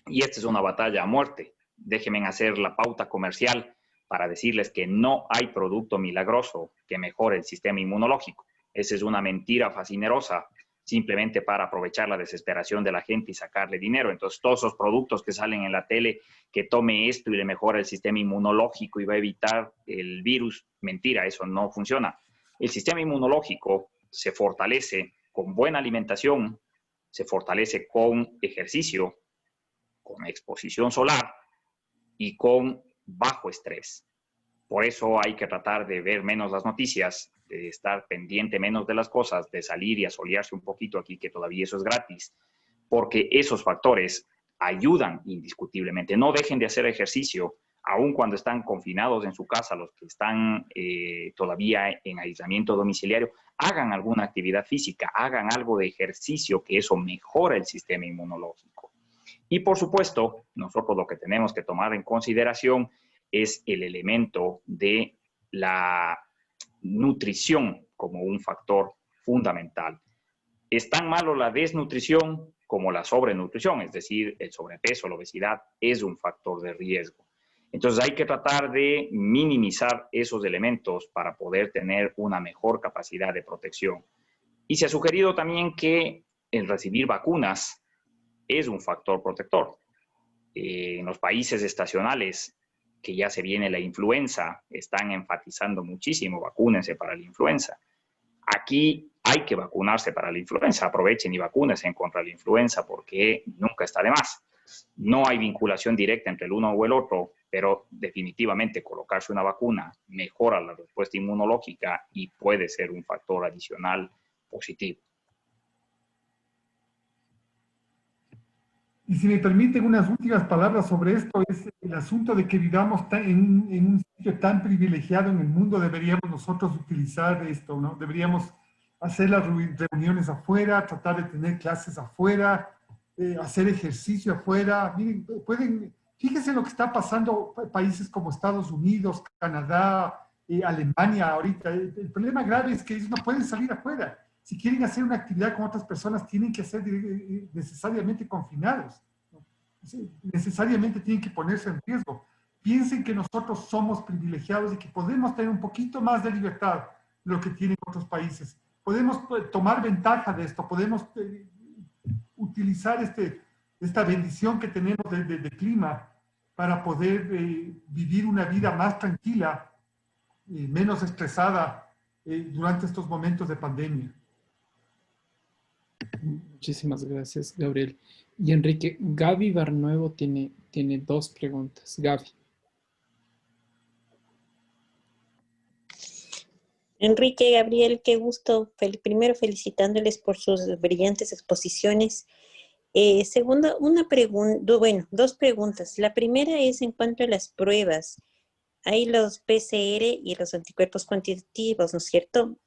Y esta es una batalla a muerte. Déjenme hacer la pauta comercial para decirles que no hay producto milagroso que mejore el sistema inmunológico. Esa es una mentira fascinerosa, simplemente para aprovechar la desesperación de la gente y sacarle dinero. Entonces, todos esos productos que salen en la tele, que tome esto y le mejora el sistema inmunológico y va a evitar el virus, mentira, eso no funciona. El sistema inmunológico se fortalece con buena alimentación, se fortalece con ejercicio, con exposición solar y con bajo estrés. Por eso hay que tratar de ver menos las noticias, de estar pendiente menos de las cosas, de salir y asolearse un poquito aquí, que todavía eso es gratis, porque esos factores ayudan indiscutiblemente. No dejen de hacer ejercicio, aun cuando están confinados en su casa, los que están todavía en aislamiento domiciliario, hagan alguna actividad física, hagan algo de ejercicio, que eso mejora el sistema inmunológico. Y por supuesto, nosotros lo que tenemos que tomar en consideración es el elemento de la nutrición como un factor fundamental. Es tan malo la desnutrición como la sobrenutrición, es decir, el sobrepeso, la obesidad es un factor de riesgo. Entonces hay que tratar de minimizar esos elementos para poder tener una mejor capacidad de protección. Y se ha sugerido también que el recibir vacunas es un factor protector. En los países estacionales, que ya se viene la influenza, están enfatizando muchísimo, vacúnense para la influenza. Aquí hay que vacunarse para la influenza, aprovechen y vacúnense contra la influenza porque nunca está de más. No hay vinculación directa entre el uno o el otro, pero definitivamente colocarse una vacuna mejora la respuesta inmunológica y puede ser un factor adicional positivo. Y si me permiten unas últimas palabras sobre esto, es el asunto de que vivamos en un sitio tan privilegiado en el mundo. Deberíamos nosotros utilizar esto, ¿no? Deberíamos hacer las reuniones afuera, tratar de tener clases afuera, hacer ejercicio afuera. Miren, fíjense lo que está pasando en países como Estados Unidos, Canadá, Alemania ahorita. El problema grave es que ellos no pueden salir afuera. Si quieren hacer una actividad con otras personas, tienen que ser necesariamente confinados, ¿no? Necesariamente tienen que ponerse en riesgo. Piensen que nosotros somos privilegiados y que podemos tener un poquito más de libertad de lo que tienen otros países. Podemos tomar ventaja de esto, podemos utilizar esta bendición que tenemos de clima para poder vivir una vida más tranquila, menos estresada durante estos momentos de pandemia. Muchísimas gracias, Gabriel. Y Enrique, Gaby Barnuevo tiene dos preguntas. Gaby. Enrique, Gabriel, qué gusto. Primero felicitándoles por sus brillantes exposiciones. Segunda, dos preguntas. La primera es en cuanto a las pruebas. Hay los PCR y los anticuerpos cuantitativos, ¿no es cierto?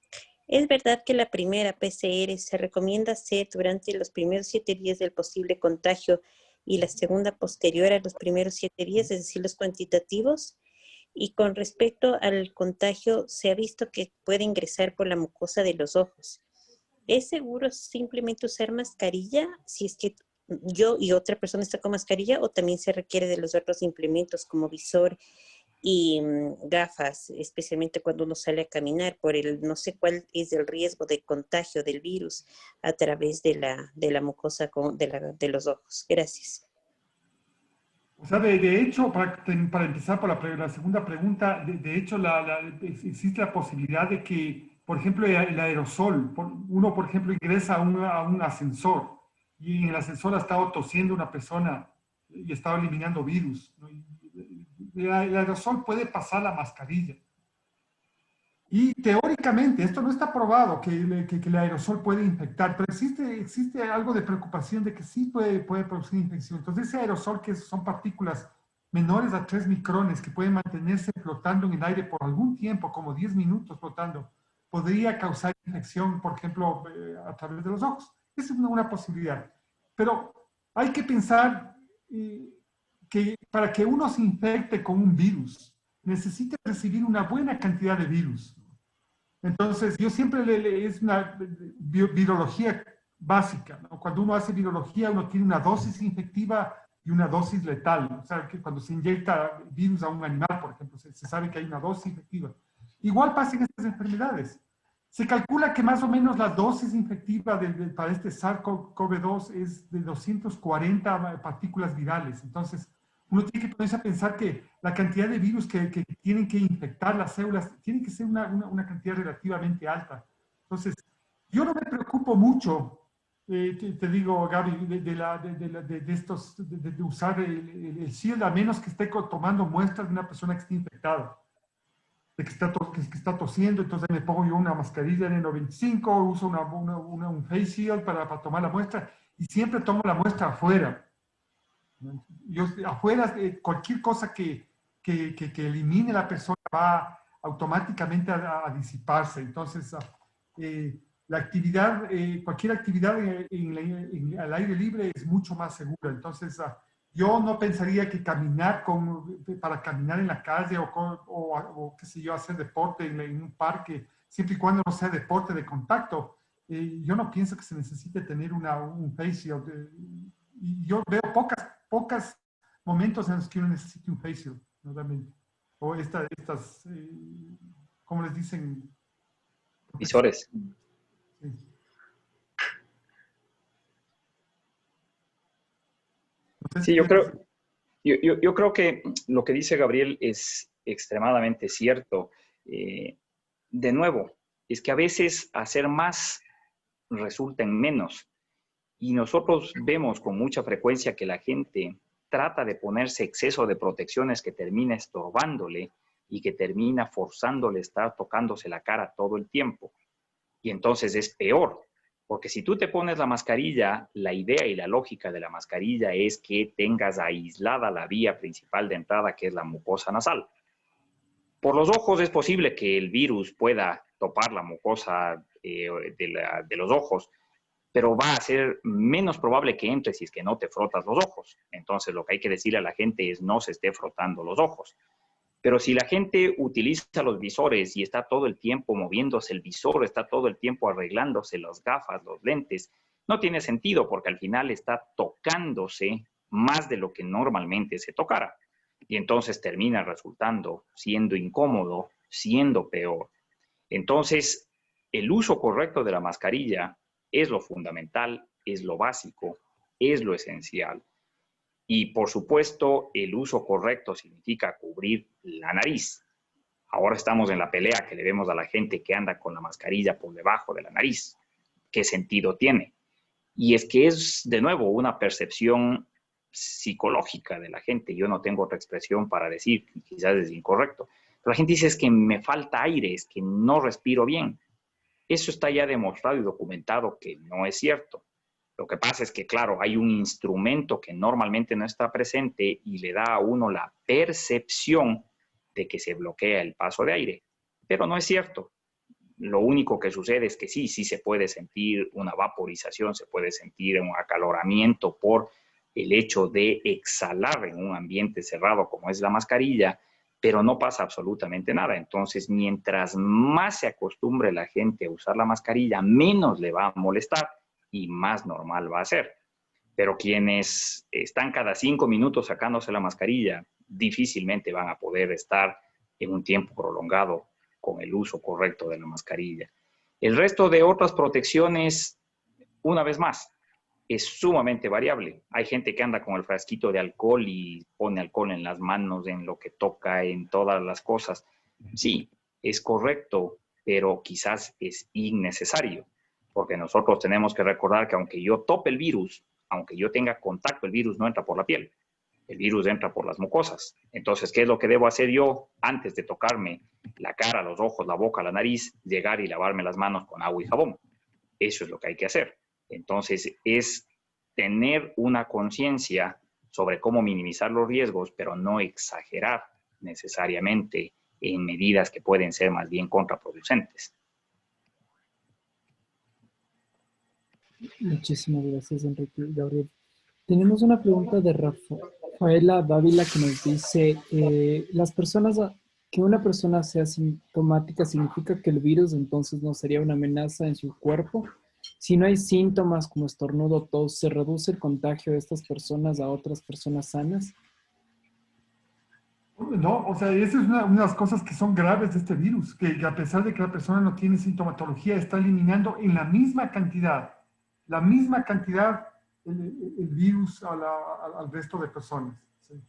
Es verdad que la primera PCR se recomienda hacer durante los primeros 7 días del posible contagio y la segunda posterior a los primeros 7 días, es decir, los cuantitativos. Y con respecto al contagio, se ha visto que puede ingresar por la mucosa de los ojos. ¿Es seguro simplemente usar mascarilla si es que yo y otra persona está con mascarilla o también se requiere de los otros implementos como visor y gafas, especialmente cuando uno sale a caminar por no sé cuál es el riesgo de contagio del virus a través de la mucosa de los ojos? Gracias. O sea, de hecho, para empezar por la segunda pregunta, de hecho existe la posibilidad de que, por ejemplo, el aerosol, uno, por ejemplo, ingresa a un ascensor y en el ascensor ha estado tosiendo una persona y estaba eliminando virus, ¿no? El aerosol puede pasar la mascarilla. Y teóricamente, esto no está probado que el aerosol puede infectar, pero existe algo de preocupación de que sí puede producir infección. Entonces ese aerosol, que son partículas menores a 3 micrones que pueden mantenerse flotando en el aire por algún tiempo, como 10 minutos flotando, podría causar infección, por ejemplo, a través de los ojos. Esa es una posibilidad. Pero hay que pensar que para que uno se infecte con un virus, necesita recibir una buena cantidad de virus. Entonces, yo siempre es una virología básica, ¿no? Cuando uno hace virología, uno tiene una dosis infectiva y una dosis letal. O sea, que cuando se inyecta virus a un animal, por ejemplo, se sabe que hay una dosis infectiva. Igual pasa en estas enfermedades. Se calcula que más o menos la dosis infectiva para este SARS-CoV-2 es de 240 partículas virales. Entonces, uno tiene que ponerse a pensar que la cantidad de virus que tienen que infectar las células tiene que ser una cantidad relativamente alta. Entonces, yo no me preocupo mucho, te digo, Gaby, de usar el SHIELD, a menos que esté tomando muestras de una persona que esté infectada, de que está tosiendo. Entonces me pongo yo una mascarilla N95, uso un face shield para tomar la muestra, y siempre tomo la muestra afuera. Yo afuera, cualquier cosa que que elimine la persona va automáticamente a disiparse. Entonces, la actividad, cualquier actividad al aire libre es mucho más segura. Entonces, yo no pensaría que caminar para caminar en la calle o qué sé yo, hacer deporte en un parque, siempre y cuando no sea deporte de contacto, yo no pienso que se necesite tener un face shield. Y yo veo pocos momentos en los que uno necesite un face shield, ¿no? Realmente. O estas, ¿cómo les dicen? Visores. Sí. Sí, yo creo que lo que dice Gabriel es extremadamente cierto. De nuevo, es que a veces hacer más resulta en menos. Y nosotros vemos con mucha frecuencia que la gente trata de ponerse exceso de protecciones que termina estorbándole y que termina forzándole a estar tocándose la cara todo el tiempo. Y entonces es peor. Porque si tú te pones la mascarilla, la idea y la lógica de la mascarilla es que tengas aislada la vía principal de entrada, que es la mucosa nasal. Por los ojos es posible que el virus pueda topar la mucosa de los ojos, pero va a ser menos probable que entre si es que no te frotas los ojos. Entonces lo que hay que decirle a la gente es no se esté frotando los ojos. Pero si la gente utiliza los visores y está todo el tiempo moviéndose el visor, está todo el tiempo arreglándose las gafas, los lentes, no tiene sentido porque al final está tocándose más de lo que normalmente se tocara. Y entonces termina resultando, siendo incómodo, siendo peor. Entonces, el uso correcto de la mascarilla es lo fundamental, es lo básico, es lo esencial. Y, por supuesto, el uso correcto significa cubrir la nariz. Ahora estamos en la pelea que le vemos a la gente que anda con la mascarilla por debajo de la nariz. ¿Qué sentido tiene? Y es que es, de nuevo, una percepción psicológica de la gente. Yo no tengo otra expresión para decir, quizás es incorrecto. Pero la gente dice es que me falta aire, es que no respiro bien. Eso está ya demostrado y documentado que no es cierto. Lo que pasa es que, claro, hay un instrumento que normalmente no está presente y le da a uno la percepción de que se bloquea el paso de aire. Pero no es cierto. Lo único que sucede es que sí se puede sentir una vaporización, se puede sentir un acaloramiento por el hecho de exhalar en un ambiente cerrado como es la mascarilla, pero no pasa absolutamente nada. Entonces, mientras más se acostumbre la gente a usar la mascarilla, menos le va a molestar y más normal va a ser. Pero quienes están cada 5 minutos sacándose la mascarilla, difícilmente van a poder estar en un tiempo prolongado con el uso correcto de la mascarilla. El resto de otras protecciones, una vez más, es sumamente variable. Hay gente que anda con el frasquito de alcohol y pone alcohol en las manos, en lo que toca, en todas las cosas. Sí, es correcto, pero quizás es innecesario, porque nosotros tenemos que recordar que aunque yo tope el virus, aunque yo tenga contacto, el virus no entra por la piel. El virus entra por las mucosas. Entonces, ¿qué es lo que debo hacer yo antes de tocarme la cara, los ojos, la boca, la nariz? Llegar y lavarme las manos con agua y jabón. Eso es lo que hay que hacer. Entonces, es tener una conciencia sobre cómo minimizar los riesgos, pero no exagerar necesariamente en medidas que pueden ser más bien contraproducentes. Muchísimas gracias, Enrique y Gabriel. Tenemos una pregunta de Rafaela Dávila que nos dice, que una persona sea sintomática significa que el virus entonces no sería una amenaza en su cuerpo. Si no hay síntomas como estornudo, tos, ¿se reduce el contagio de estas personas a otras personas sanas? No, o sea, esa es una de las cosas que son graves de este virus, que a pesar de que la persona no tiene sintomatología, está eliminando en la misma cantidad el virus al resto de personas. ¿Sí?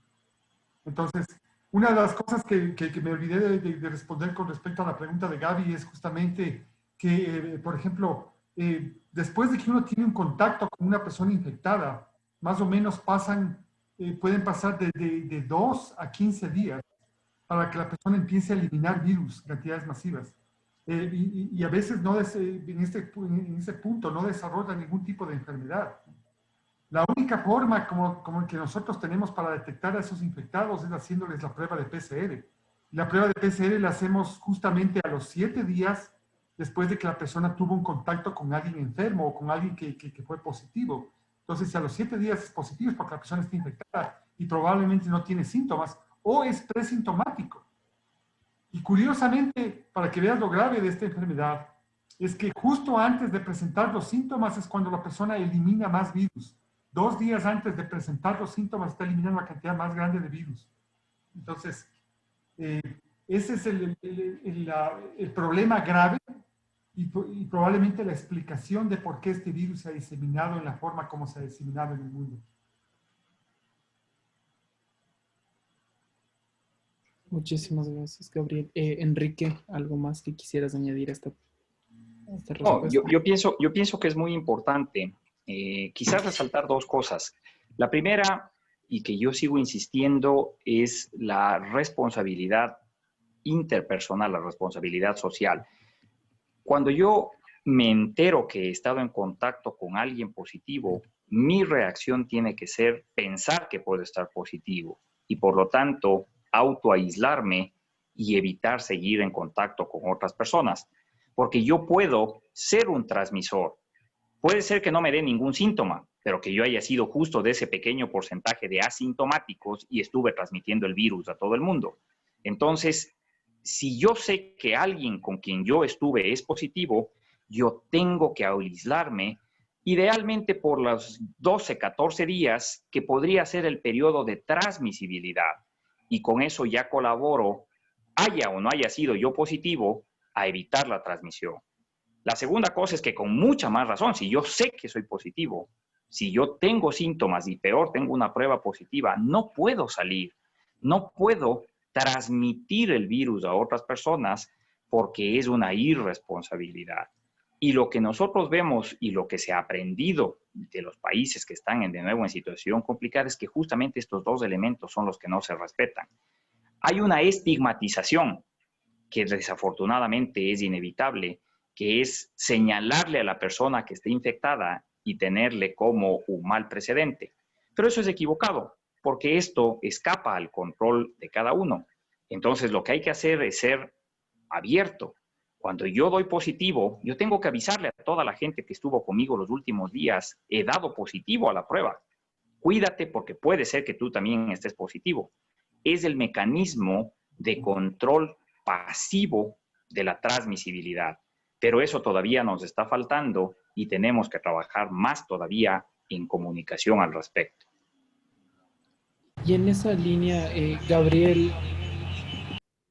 Entonces, una de las cosas que me olvidé de responder con respecto a la pregunta de Gaby es justamente que, por ejemplo, después de que uno tiene un contacto con una persona infectada, más o menos pueden pasar de 2 a 15 días para que la persona empiece a eliminar virus, cantidades masivas. Y a veces en ese punto no desarrolla ningún tipo de enfermedad. La única forma como que nosotros tenemos para detectar a esos infectados es haciéndoles la prueba de PCR. La prueba de PCR la hacemos justamente a los 7 días después de que la persona tuvo un contacto con alguien enfermo o con alguien que fue positivo. Entonces, si a los 7 días es positivo es porque la persona está infectada y probablemente no tiene síntomas o es presintomático. Y curiosamente, para que veas lo grave de esta enfermedad, es que justo antes de presentar los síntomas es cuando la persona elimina más virus. 2 días antes de presentar los síntomas está eliminando la cantidad más grande de virus. Entonces, ese es el problema grave y probablemente la explicación de por qué este virus se ha diseminado en la forma como se ha diseminado en el mundo. Muchísimas gracias, Gabriel. Enrique, ¿algo más que quisieras añadir a esta No, respuesta? yo pienso que es muy importante quizás resaltar 2 cosas. La primera, y que yo sigo insistiendo, es la responsabilidad interpersonal, la responsabilidad social. Cuando yo me entero que he estado en contacto con alguien positivo, mi reacción tiene que ser pensar que puedo estar positivo y por lo tanto autoaislarme y evitar seguir en contacto con otras personas, porque yo puedo ser un transmisor. Puede ser que no me dé ningún síntoma, pero que yo haya sido justo de ese pequeño porcentaje de asintomáticos y estuve transmitiendo el virus a todo el mundo. Entonces, si yo sé que alguien con quien yo estuve es positivo, yo tengo que aislarme, idealmente por los 12, 14 días, que podría ser el periodo de transmisibilidad. Y con eso ya colaboro, haya o no haya sido yo positivo, a evitar la transmisión. La segunda cosa es que con mucha más razón, si yo sé que soy positivo, si yo tengo síntomas y peor tengo una prueba positiva, no puedo salir, no puedo transmitir el virus a otras personas porque es una irresponsabilidad. Y lo que nosotros vemos y lo que se ha aprendido de los países que están de nuevo en situación complicada es que justamente estos 2 elementos son los que no se respetan. Hay una estigmatización que desafortunadamente es inevitable, que es señalarle a la persona que esté infectada y tenerle como un mal precedente. Pero eso es equivocado, porque esto escapa al control de cada uno. Entonces, lo que hay que hacer es ser abierto. Cuando yo doy positivo, yo tengo que avisarle a toda la gente que estuvo conmigo los últimos días, he dado positivo a la prueba. Cuídate porque puede ser que tú también estés positivo. Es el mecanismo de control pasivo de la transmisibilidad. Pero eso todavía nos está faltando y tenemos que trabajar más todavía en comunicación al respecto. Y en esa línea, Gabriel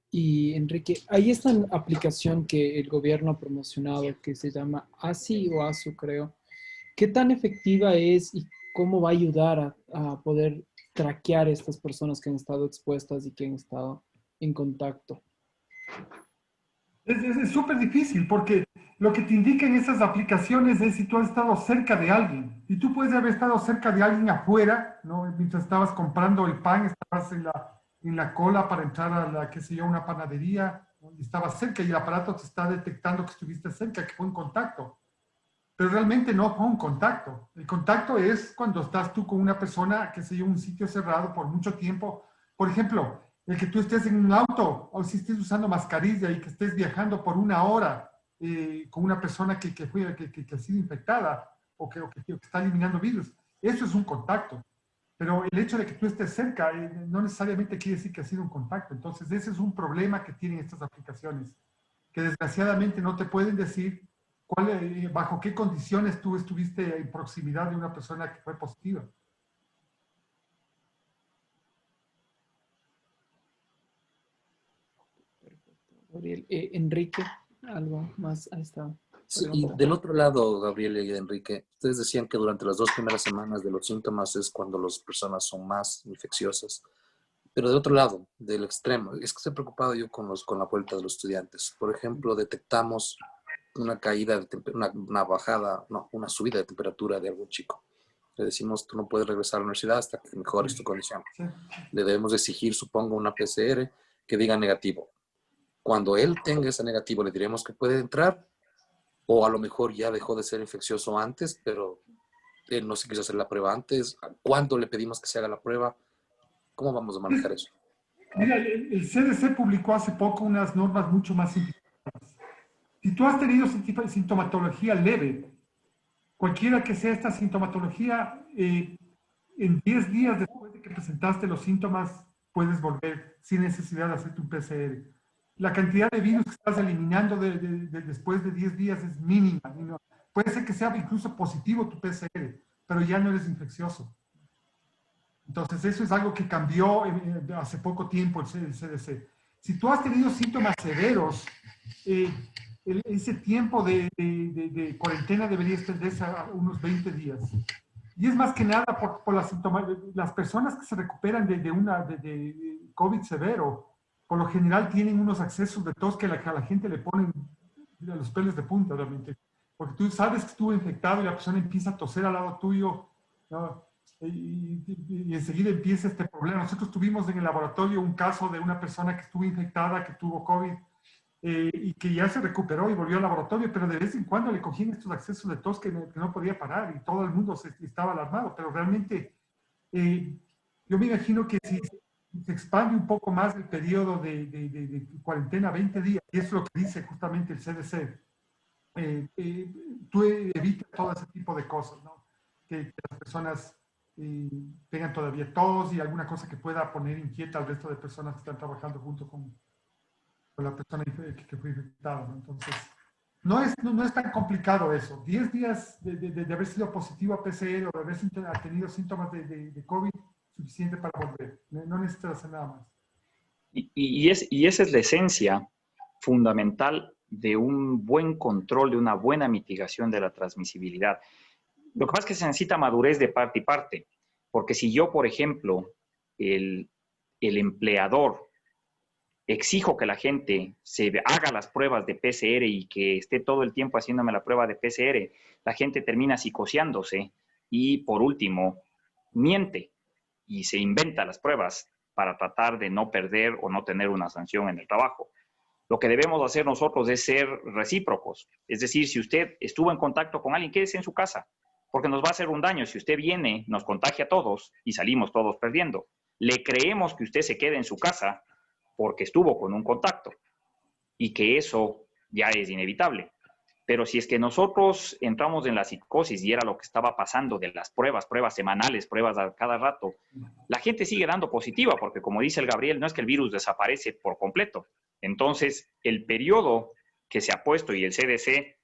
y Enrique, hay esta aplicación que el gobierno ha promocionado que se llama ASI o ASU, creo. ¿Qué tan efectiva es y cómo va a ayudar a poder traquear a estas personas que han estado expuestas y que han estado en contacto? Es súper difícil porque lo que te indican esas aplicaciones es si tú has estado cerca de alguien. Y tú puedes haber estado cerca de alguien afuera, ¿no? Mientras estabas comprando el pan, estabas en la cola para entrar a la, qué sé yo, una panadería, ¿no? Y estabas cerca y el aparato te está detectando que estuviste cerca, que fue un contacto. Pero realmente no fue un contacto. El contacto es cuando estás tú con una persona, qué sé yo, en un sitio cerrado por mucho tiempo. Por ejemplo, el que tú estés en un auto o si estés usando mascarilla y que estés viajando por 1 hora con una persona que ha sido infectada o que está eliminando virus, eso es un contacto. Pero el hecho de que tú estés cerca no necesariamente quiere decir que ha sido un contacto. Entonces ese es un problema que tienen estas aplicaciones, que desgraciadamente no te pueden decir bajo qué condiciones tú estuviste en proximidad de una persona que fue positiva. Gabriel, Enrique, algo más a esta Sí, pregunta. y del otro lado, Gabriel y Enrique, ustedes decían que durante las 2 primeras semanas de los síntomas es cuando las personas son más infecciosas. Pero del otro lado, del extremo, es que estoy preocupado yo con la vuelta de los estudiantes. Por ejemplo, detectamos una caída, una bajada, no, una subida de temperatura de algún chico. Le decimos, tú no puedes regresar a la universidad hasta que mejores tu condición. Le debemos exigir, supongo, una PCR que diga negativo. Cuando él tenga ese negativo, le diremos que puede entrar, o a lo mejor ya dejó de ser infeccioso antes, pero Él no se quiso hacer la prueba antes. ¿Cuándo le pedimos que se haga la prueba? ¿Cómo vamos a manejar eso? Mira, el CDC publicó hace poco unas normas mucho más simplificadas. Si tú has tenido sintomatología leve, cualquiera que sea esta sintomatología, en 10 días después de que presentaste los síntomas, puedes volver sin necesidad de hacerte un PCR. La cantidad de virus que estás eliminando después de 10 días es mínima. ¿No? Puede ser que sea incluso positivo tu PCR, pero ya no eres infeccioso. Entonces, eso es algo que cambió hace poco tiempo el CDC. Si tú has tenido síntomas severos, ese tiempo de cuarentena debería extenderse a unos 20 días. Y es más que nada por las personas que se recuperan de COVID severo, por lo general tienen unos accesos de tos que a la gente le ponen los pelos de punta, realmente. Porque tú sabes que estuvo infectado y la persona empieza a toser al lado tuyo, ¿no? Y enseguida empieza este problema. Nosotros tuvimos en el laboratorio un caso de una persona que estuvo infectada, que tuvo COVID, y que ya se recuperó y volvió al laboratorio, pero de vez en cuando le cogían estos accesos de tos que no podía parar y todo el mundo estaba alarmado. Pero realmente yo me imagino que si se expande un poco más el periodo de cuarentena, 20 días, y eso es lo que dice justamente el CDC, tú evitas todo ese tipo de cosas, ¿no? Que las personas tengan todavía tos y alguna cosa que pueda poner inquieta al resto de personas que están trabajando junto con la persona que fue infectada, ¿no? Entonces, no es tan complicado eso. 10 días de haber sido positivo a PCR o de haber tenido síntomas de COVID, suficiente para volver. No necesitas hacer nada más. Y esa es la esencia fundamental de un buen control, de una buena mitigación de la transmisibilidad. Lo que pasa es que se necesita madurez de parte y parte, porque si yo, por ejemplo, el empleador, exijo que la gente se haga las pruebas de PCR y que esté todo el tiempo haciéndome la prueba de PCR, la gente termina psicoseándose y, por último, miente y se inventa las pruebas para tratar de no perder o no tener una sanción en el trabajo. Lo que debemos hacer nosotros es ser recíprocos. Es decir, si usted estuvo en contacto con alguien, quédese en su casa, porque nos va a hacer un daño. Si usted viene, nos contagia a todos y salimos todos perdiendo. Le creemos que usted se quede en su casa porque estuvo con un contacto y que eso ya es inevitable. Pero si es que nosotros entramos en la psicosis y era lo que estaba pasando de las pruebas semanales, pruebas a cada rato, la gente sigue dando positiva porque, como dice el Gabriel, no es que el virus desaparece por completo. Entonces, el periodo que se ha puesto y el CDC,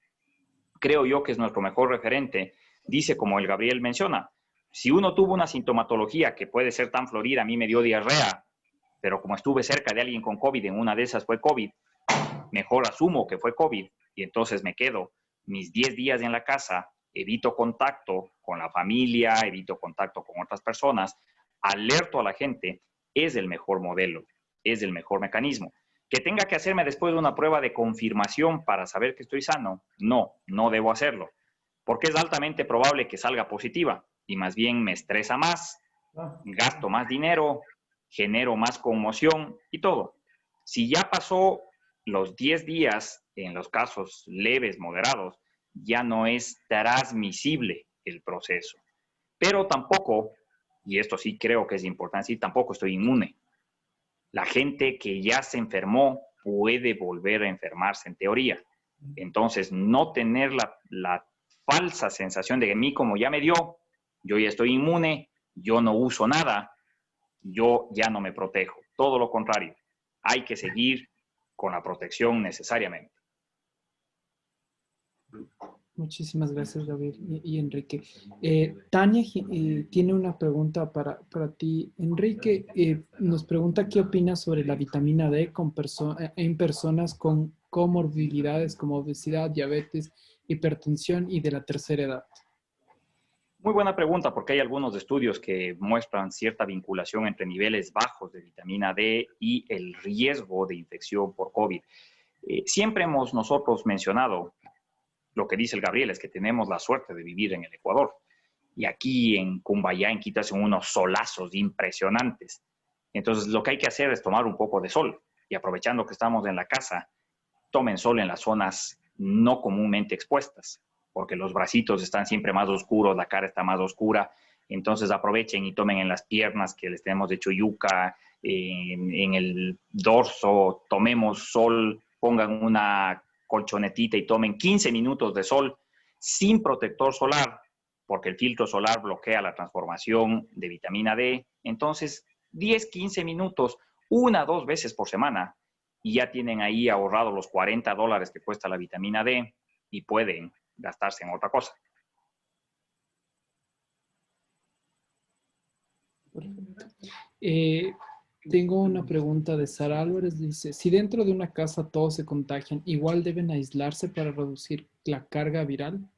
creo yo que es nuestro mejor referente, dice, como el Gabriel menciona, si uno tuvo una sintomatología que puede ser tan florida, a mí me dio diarrea, pero como estuve cerca de alguien con COVID, en una de esas fue COVID, mejor asumo que fue COVID y entonces me quedo mis 10 días en la casa, evito contacto con la familia, evito contacto con otras personas, alerto a la gente, es el mejor modelo, es el mejor mecanismo. ¿Que tenga que hacerme después de una prueba de confirmación para saber que estoy sano? No, no debo hacerlo, porque es altamente probable que salga positiva y más bien me estresa más, gasto más dinero, genero más conmoción y todo. Si ya pasó los 10 días en los casos leves, moderados, ya no es transmisible el proceso. Pero tampoco, y esto sí creo que es importante, sí, tampoco estoy inmune. La gente que ya se enfermó puede volver a enfermarse en teoría. Entonces, no tener la falsa sensación de que a mí, como ya me dio, yo ya estoy inmune, yo no uso nada, yo ya no me protejo. Todo lo contrario, hay que seguir con la protección necesariamente. Muchísimas gracias, Gabriel y Enrique. Tania tiene una pregunta para ti. Enrique nos pregunta qué opinas sobre la vitamina D en personas con comorbilidades como obesidad, diabetes, hipertensión y de la tercera edad. Muy buena pregunta, porque hay algunos estudios que muestran cierta vinculación entre niveles bajos de vitamina D y el riesgo de infección por COVID. Siempre hemos nosotros mencionado, lo que dice el Gabriel, es que tenemos la suerte de vivir en el Ecuador. Y aquí en Cumbayá, en Quito, hacen unos solazos impresionantes. Entonces, lo que hay que hacer es tomar un poco de sol. Y aprovechando que estamos en la casa, tomen sol en las zonas no comúnmente expuestas. porque los bracitos están siempre más oscuros, la cara está más oscura. Entonces aprovechen y tomen en las piernas que les tenemos hecho yuca, en el dorso, tomemos sol, pongan una colchonetita y tomen 15 minutos de sol sin protector solar, porque el filtro solar bloquea la transformación de vitamina D. Entonces, 10, 15 minutos, 1 o 2 veces por semana, y ya tienen ahí ahorrado los $40 que cuesta la vitamina D y pueden gastarse en otra cosa. Tengo una pregunta de Sara Álvarez. Dice, si dentro de una casa todos se contagian, ¿igual deben aislarse para reducir la carga viral?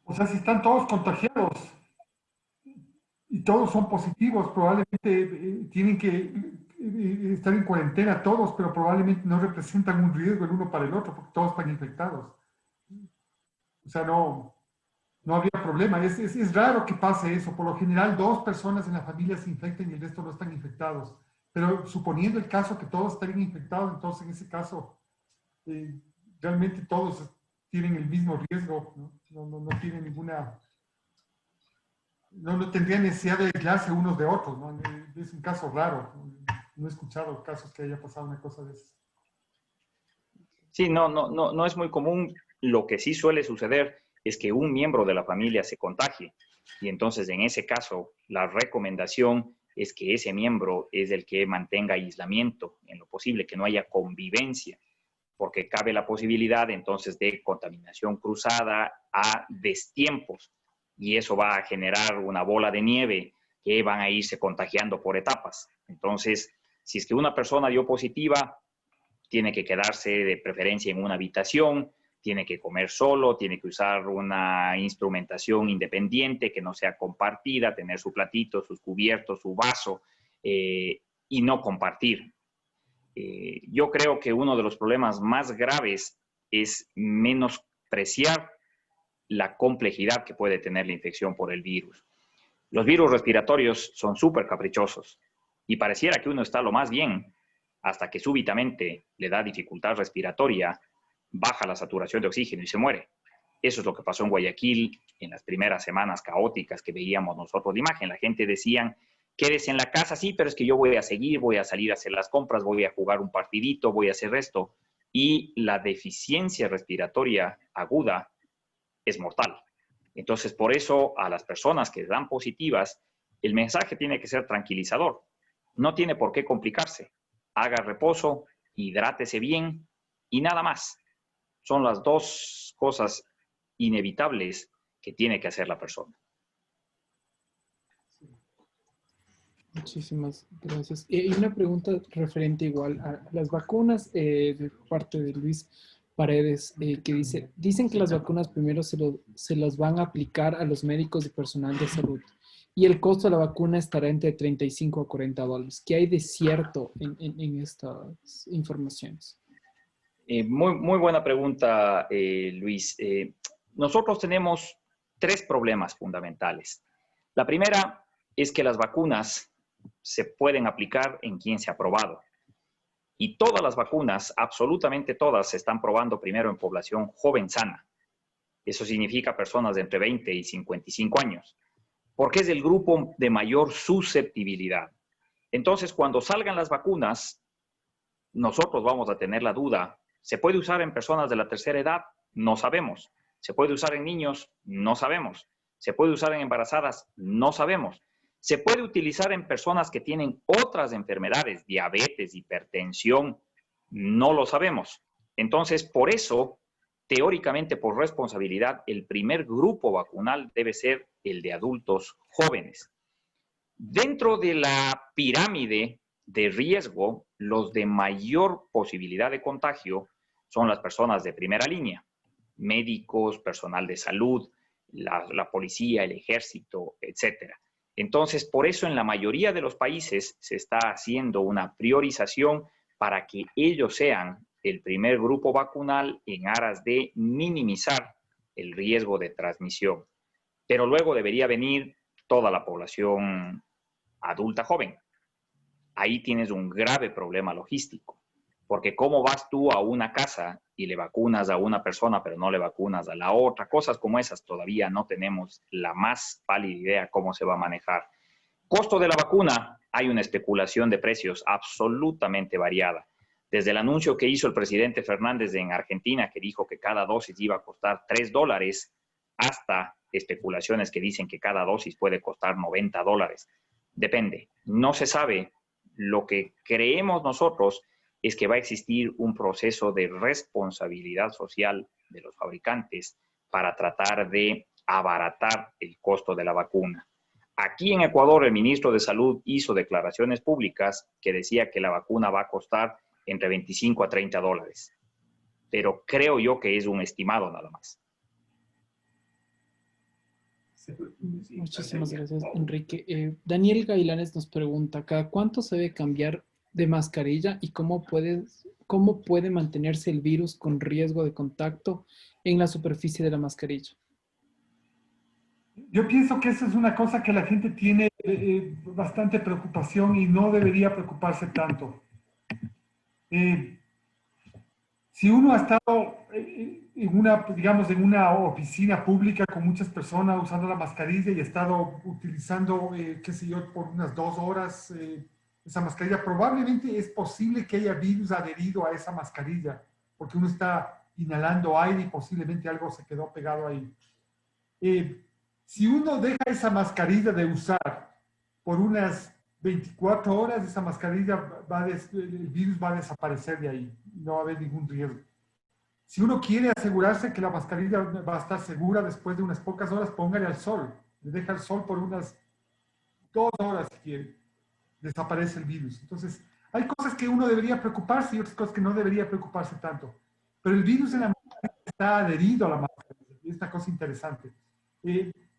O sea, si están todos contagiados y todos son positivos, probablemente tienen que estar en cuarentena todos, pero probablemente no representan un riesgo el uno para el otro, porque todos están infectados. O sea, no habría problema. Es raro que pase eso. Por lo general, 2 personas en la familia se infectan y el resto no están infectados. Pero suponiendo el caso que todos estén infectados, entonces en ese caso, realmente todos tienen el mismo riesgo, no tienen ninguna... No tendrían necesidad de aislarse unos de otros, ¿no? Es un caso raro. No he escuchado casos que haya pasado una cosa de esas. Sí, no es muy común. Lo que sí suele suceder es que un miembro de la familia se contagie. Y entonces, en ese caso, la recomendación es que ese miembro es el que mantenga aislamiento en lo posible, que no haya convivencia, porque cabe la posibilidad entonces de contaminación cruzada a destiempos. Y eso va a generar una bola de nieve que van a irse contagiando por etapas. Entonces, si es que una persona dio positiva, tiene que quedarse de preferencia en una habitación, tiene que comer solo, tiene que usar una instrumentación independiente que no sea compartida, tener su platito, sus cubiertos, su vaso, y no compartir. Yo creo que uno de los problemas más graves es menospreciar la complejidad que puede tener la infección por el virus. Los virus respiratorios son súper caprichosos y pareciera que uno está lo más bien hasta que súbitamente le da dificultad respiratoria, baja la saturación de oxígeno y se muere. Eso es lo que pasó en Guayaquil en las primeras semanas caóticas que veíamos nosotros de imagen. La gente decía, quédese en la casa, sí, pero es que yo voy a seguir, voy a salir a hacer las compras, voy a jugar un partidito, voy a hacer esto. Y la deficiencia respiratoria aguda es mortal. Entonces, por eso a las personas que dan positivas, el mensaje tiene que ser tranquilizador. No tiene por qué complicarse. Haga reposo, hidrátese bien y nada más. Son las 2 cosas inevitables que tiene que hacer la persona. Muchísimas gracias. Y una pregunta referente igual a las vacunas de parte de Luis Paredes, que dicen que las vacunas primero se las van a aplicar a los médicos y personal de salud y el costo de la vacuna estará entre $35 a $40. ¿Qué hay de cierto en estas informaciones? Muy buena pregunta, Luis. Nosotros tenemos 3 problemas fundamentales. La primera es que las vacunas se pueden aplicar en quien se ha probado. Y todas las vacunas, absolutamente todas, se están probando primero en población joven sana. Eso significa personas de entre 20 y 55 años, porque es el grupo de mayor susceptibilidad. Entonces, cuando salgan las vacunas, nosotros vamos a tener la duda. ¿Se puede usar en personas de la tercera edad? No sabemos. ¿Se puede usar en niños? No sabemos. ¿Se puede usar en embarazadas? No sabemos. ¿Se puede utilizar en personas que tienen otras enfermedades, diabetes, hipertensión? No lo sabemos. Entonces, por eso, teóricamente, por responsabilidad, el primer grupo vacunal debe ser el de adultos jóvenes. Dentro de la pirámide de riesgo, los de mayor posibilidad de contagio son las personas de primera línea, médicos, personal de salud, la policía, el ejército, etcétera. Entonces, por eso en la mayoría de los países se está haciendo una priorización para que ellos sean el primer grupo vacunal en aras de minimizar el riesgo de transmisión. Pero luego debería venir toda la población adulta joven. Ahí tienes un grave problema logístico, porque ¿cómo vas tú a una casa y le vacunas a una persona, pero no le vacunas a la otra. Cosas como esas todavía no tenemos la más pálida idea cómo se va a manejar. Costo de la vacuna, hay una especulación de precios absolutamente variada. Desde el anuncio que hizo el presidente Fernández en Argentina, que dijo que cada dosis iba a costar $3, hasta especulaciones que dicen que cada dosis puede costar $90. Depende, no se sabe. Lo que creemos nosotros es que va a existir un proceso de responsabilidad social de los fabricantes para tratar de abaratar el costo de la vacuna. Aquí en Ecuador, el ministro de Salud hizo declaraciones públicas que decía que la vacuna va a costar entre $25 a $30. Pero creo yo que es un estimado nada más. Muchísimas gracias, Enrique. Daniel Gailanes nos pregunta, ¿cada cuánto se debe cambiar de mascarilla y cómo puede mantenerse el virus con riesgo de contacto en la superficie de la mascarilla? Yo pienso que esa es una cosa que la gente tiene bastante preocupación y no debería preocuparse tanto. Si uno ha estado en una oficina pública con muchas personas usando la mascarilla y ha estado utilizando, qué sé yo, por unas 2 horas esa mascarilla, probablemente es posible que haya virus adherido a esa mascarilla, porque uno está inhalando aire y posiblemente algo se quedó pegado ahí. Si uno deja esa mascarilla de usar por unas 24 horas, esa mascarilla el virus va a desaparecer de ahí. No va a haber ningún riesgo. Si uno quiere asegurarse que la mascarilla va a estar segura después de unas pocas horas, póngale al sol. Le deja al sol por unas 2 horas si quiere. Desaparece el virus. Entonces, hay cosas que uno debería preocuparse y otras cosas que no debería preocuparse tanto. Pero el virus en la mascarilla está adherido a la mascarilla. Y es una cosa interesante.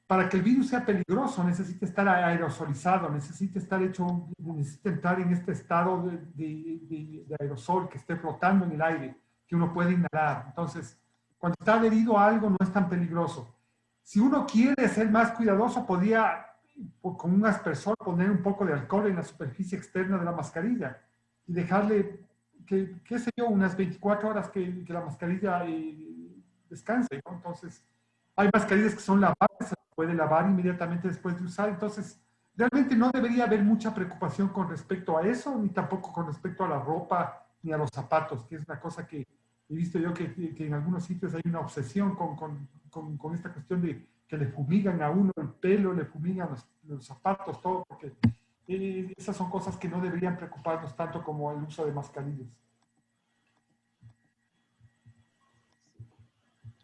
Para que el virus sea peligroso, necesita estar aerosolizado, necesita entrar en este estado de aerosol que esté flotando en el aire, que uno puede inhalar. Entonces, cuando está adherido a algo, no es tan peligroso. Si uno quiere ser más cuidadoso, podría, con un aspersor, poner un poco de alcohol en la superficie externa de la mascarilla y dejarle, qué sé yo, unas 24 horas que la mascarilla descanse, ¿no? Entonces, hay mascarillas que son lavables, se puede lavar inmediatamente después de usar. Entonces, realmente no debería haber mucha preocupación con respecto a eso, ni tampoco con respecto a la ropa, ni a los zapatos, que es una cosa que he visto yo que en algunos sitios hay una obsesión con esta cuestión de que le fumigan a uno el pelo, le fumigan los zapatos, todo, porque esas son cosas que no deberían preocuparnos tanto como el uso de mascarillas.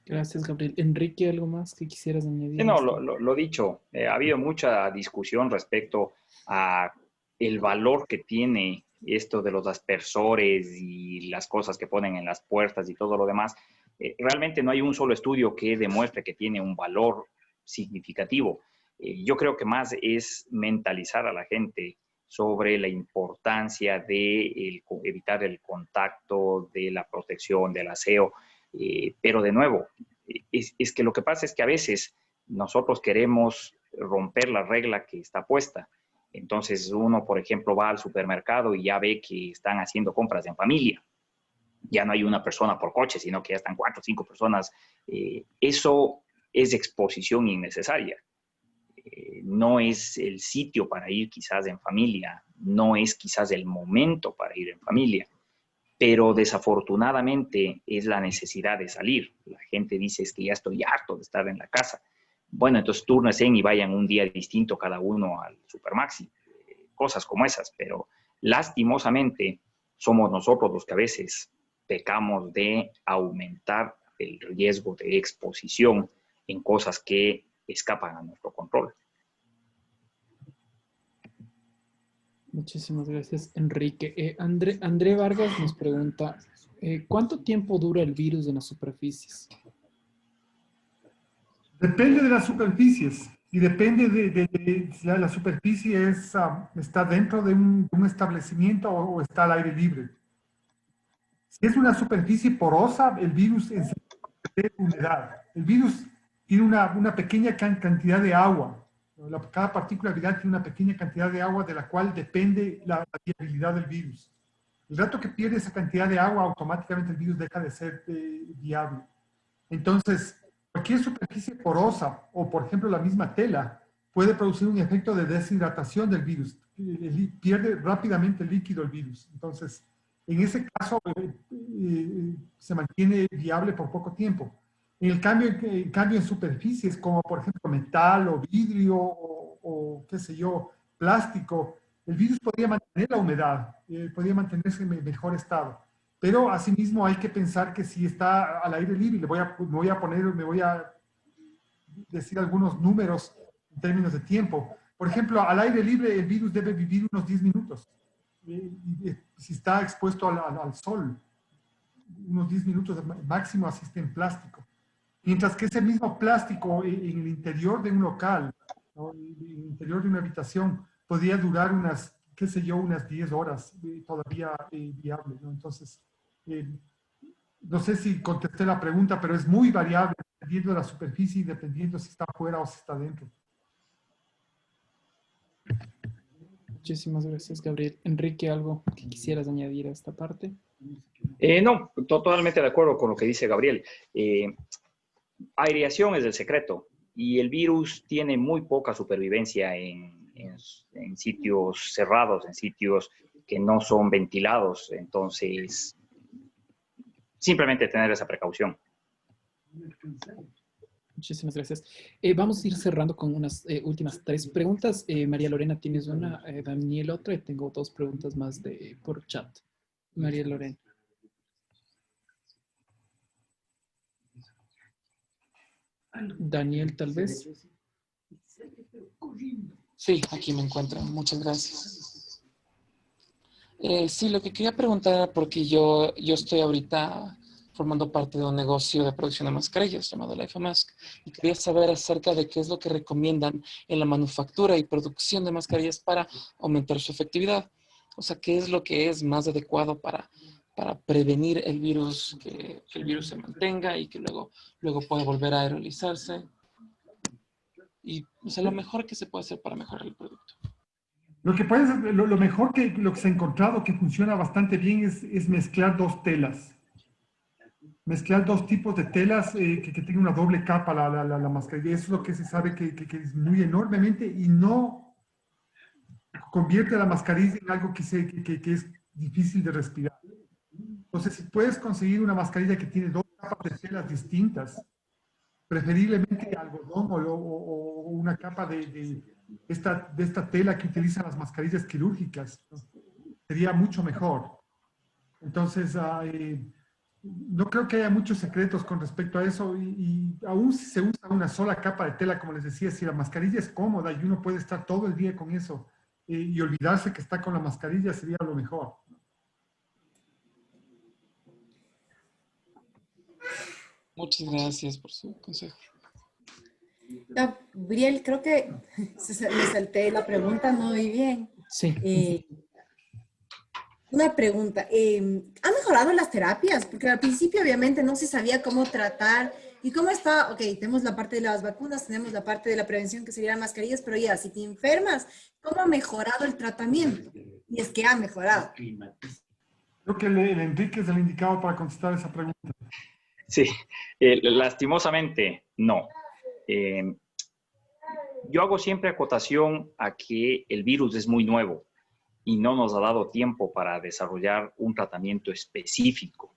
Gracias, Gabriel. Enrique, ¿algo más que quisieras añadir? Sí, no, lo dicho, ha habido mucha discusión respecto a el valor que tiene esto de los aspersores y las cosas que ponen en las puertas y todo lo demás. Realmente no hay un solo estudio que demuestre que tiene un valor significativo. Yo creo que más es mentalizar a la gente sobre la importancia de evitar el contacto, de la protección, del aseo. Pero de nuevo, es que lo que pasa es que a veces nosotros queremos romper la regla que está puesta. Entonces uno, por ejemplo, va al supermercado y ya ve que están haciendo compras en familia. Ya no hay una persona por coche, sino que ya están 4 o 5 personas. Eso es exposición innecesaria. No es el sitio para ir quizás en familia, no es quizás el momento para ir en familia. Pero desafortunadamente es la necesidad de salir. La gente dice, es que ya estoy harto de estar en la casa. Bueno, entonces túrnense y vayan un día distinto cada uno al Supermaxi. Cosas como esas, pero lastimosamente somos nosotros los que a veces pecamos de aumentar el riesgo de exposición en cosas que escapan a nuestro control. Muchísimas gracias, Enrique. André Vargas nos pregunta, ¿cuánto tiempo dura el virus en las superficies? Depende de las superficies y depende de si la superficie está dentro de un establecimiento o está al aire libre. Si es una superficie porosa, el virus en sí tiene humedad. El virus tiene una pequeña cantidad de agua. Cada partícula viral tiene una pequeña cantidad de agua de la cual depende la viabilidad del virus. El rato que pierde esa cantidad de agua, automáticamente el virus deja de ser viable. Entonces, cualquier superficie porosa o, por ejemplo, la misma tela puede producir un efecto de deshidratación del virus. Pierde rápidamente el líquido el virus. Entonces, en ese caso, se mantiene viable por poco tiempo. En cambio, en superficies como, por ejemplo, metal o vidrio o qué sé yo, plástico, el virus podría mantener la humedad, podría mantenerse en mejor estado. Pero asimismo hay que pensar que si está al aire libre, me voy a decir algunos números en términos de tiempo. Por ejemplo, al aire libre el virus debe vivir unos 10 minutos. Si está expuesto al sol, unos 10 minutos máximo, así esté en plástico. Mientras que ese mismo plástico en el interior de un local, ¿no?, en el interior de una habitación, podría durar unas, qué sé yo, unas 10 horas todavía viable, ¿no? Entonces, no sé si contesté la pregunta, pero es muy variable dependiendo de la superficie y dependiendo si está afuera o si está dentro. Muchísimas gracias, Gabriel. Enrique, ¿algo que quisieras añadir a esta parte? No, totalmente de acuerdo con lo que dice Gabriel. Aireación es el secreto y el virus tiene muy poca supervivencia en sitios cerrados, en sitios que no son ventilados. Entonces, simplemente tener esa precaución. Muchísimas gracias. Vamos a ir cerrando con unas últimas 3 preguntas. María Lorena, tienes una, Daniel otra, y tengo 2 preguntas más por chat. María Lorena. Daniel, tal vez. Sí, aquí me encuentro. Muchas gracias. Sí, lo que quería preguntar era porque yo estoy ahorita formando parte de un negocio de producción de mascarillas llamado Life Mask, y quería saber acerca de qué es lo que recomiendan en la manufactura y producción de mascarillas para aumentar su efectividad. O sea, qué es lo que es más adecuado para prevenir el virus, que el virus se mantenga y que luego pueda volver a aerolizarse. Y, o sea, lo mejor que se puede hacer para mejorar el producto. Lo mejor que se ha encontrado que funciona bastante bien es mezclar 2 telas. Mezclar 2 tipos de telas que tengan una doble capa la mascarilla. Eso es lo que se sabe que disminuye enormemente y no convierte la mascarilla en algo que es difícil de respirar. Entonces, si puedes conseguir una mascarilla que tiene 2 capas de telas distintas, preferiblemente algodón o una capa de esta tela que utilizan las mascarillas quirúrgicas, ¿no?, sería mucho mejor. Entonces, no creo que haya muchos secretos con respecto a eso y aún si se usa una sola capa de tela, como les decía, si la mascarilla es cómoda y uno puede estar todo el día con eso y olvidarse que está con la mascarilla, sería lo mejor. Muchas gracias por su consejo. Gabriel, creo que me salté la pregunta no muy bien. Sí. Una pregunta. ¿Han mejorado las terapias? Porque al principio obviamente no se sabía cómo tratar y cómo está. Ok, tenemos la parte de las vacunas, tenemos la parte de la prevención que serían mascarillas, pero ya, si te enfermas, ¿cómo ha mejorado el tratamiento? Y es que ha mejorado. Creo que el Enrique es el indicado para contestar esa pregunta. Sí, lastimosamente no. Yo hago siempre acotación a que el virus es muy nuevo y no nos ha dado tiempo para desarrollar un tratamiento específico.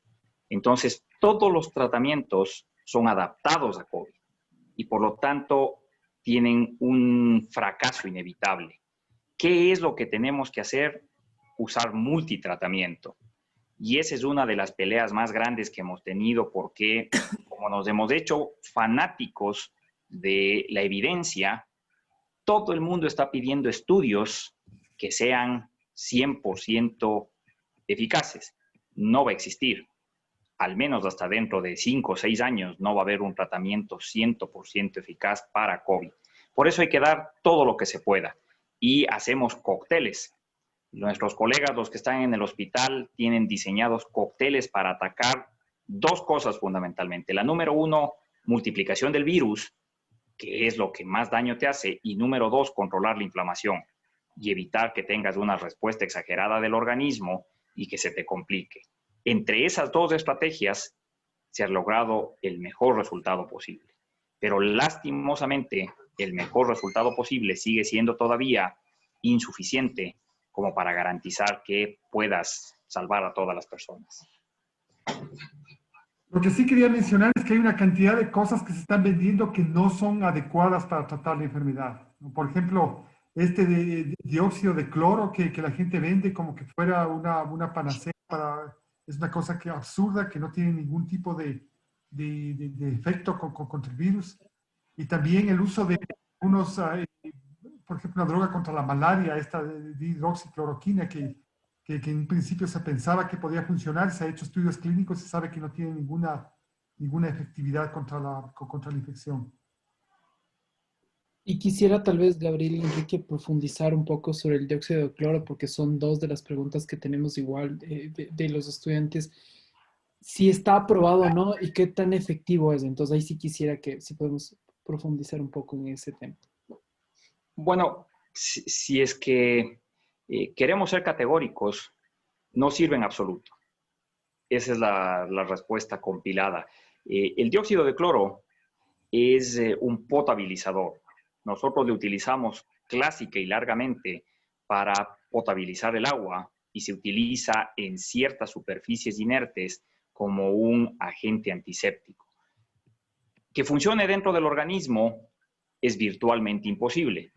Entonces, todos los tratamientos son adaptados a COVID y por lo tanto tienen un fracaso inevitable. ¿Qué es lo que tenemos que hacer? Usar multitratamiento. Y esa es una de las peleas más grandes que hemos tenido porque como nos hemos hecho fanáticos de la evidencia, todo el mundo está pidiendo estudios que sean 100% eficaces. No va a existir. Al menos hasta dentro de 5 o 6 años no va a haber un tratamiento 100% eficaz para COVID. Por eso hay que dar todo lo que se pueda. Y hacemos cócteles. Nuestros colegas, los que están en el hospital, tienen diseñados cócteles para atacar 2 cosas fundamentalmente. La número 1, multiplicación del virus, que es lo que más daño te hace. Y número 2, controlar la inflamación y evitar que tengas una respuesta exagerada del organismo y que se te complique. Entre esas dos estrategias se ha logrado el mejor resultado posible. Pero lastimosamente, el mejor resultado posible sigue siendo todavía insuficiente como para garantizar que puedas salvar a todas las personas. Lo que sí quería mencionar es que hay una cantidad de cosas que se están vendiendo que no son adecuadas para tratar la enfermedad. Por ejemplo, este de dióxido de cloro que la gente vende como que fuera una panacea para... Es una cosa que absurda, que no tiene ningún tipo de efecto contra el virus. Y también el uso de unos, por ejemplo, una droga contra la malaria, esta de hidroxicloroquina, que en principio se pensaba que podía funcionar, se ha hecho estudios clínicos y se sabe que no tiene ninguna efectividad contra la infección. Y quisiera tal vez, Gabriel y Enrique, profundizar un poco sobre el dióxido de cloro, porque son dos de las preguntas que tenemos igual de los estudiantes. Si está aprobado o no y qué tan efectivo es. Entonces ahí sí quisiera que si podemos profundizar un poco en ese tema. Bueno, si es que queremos ser categóricos, no sirve en absoluto. Esa es la respuesta compilada. El dióxido de cloro es un potabilizador. Nosotros le utilizamos clásica y largamente para potabilizar el agua y se utiliza en ciertas superficies inertes como un agente antiséptico. Que funcione dentro del organismo es virtualmente imposible.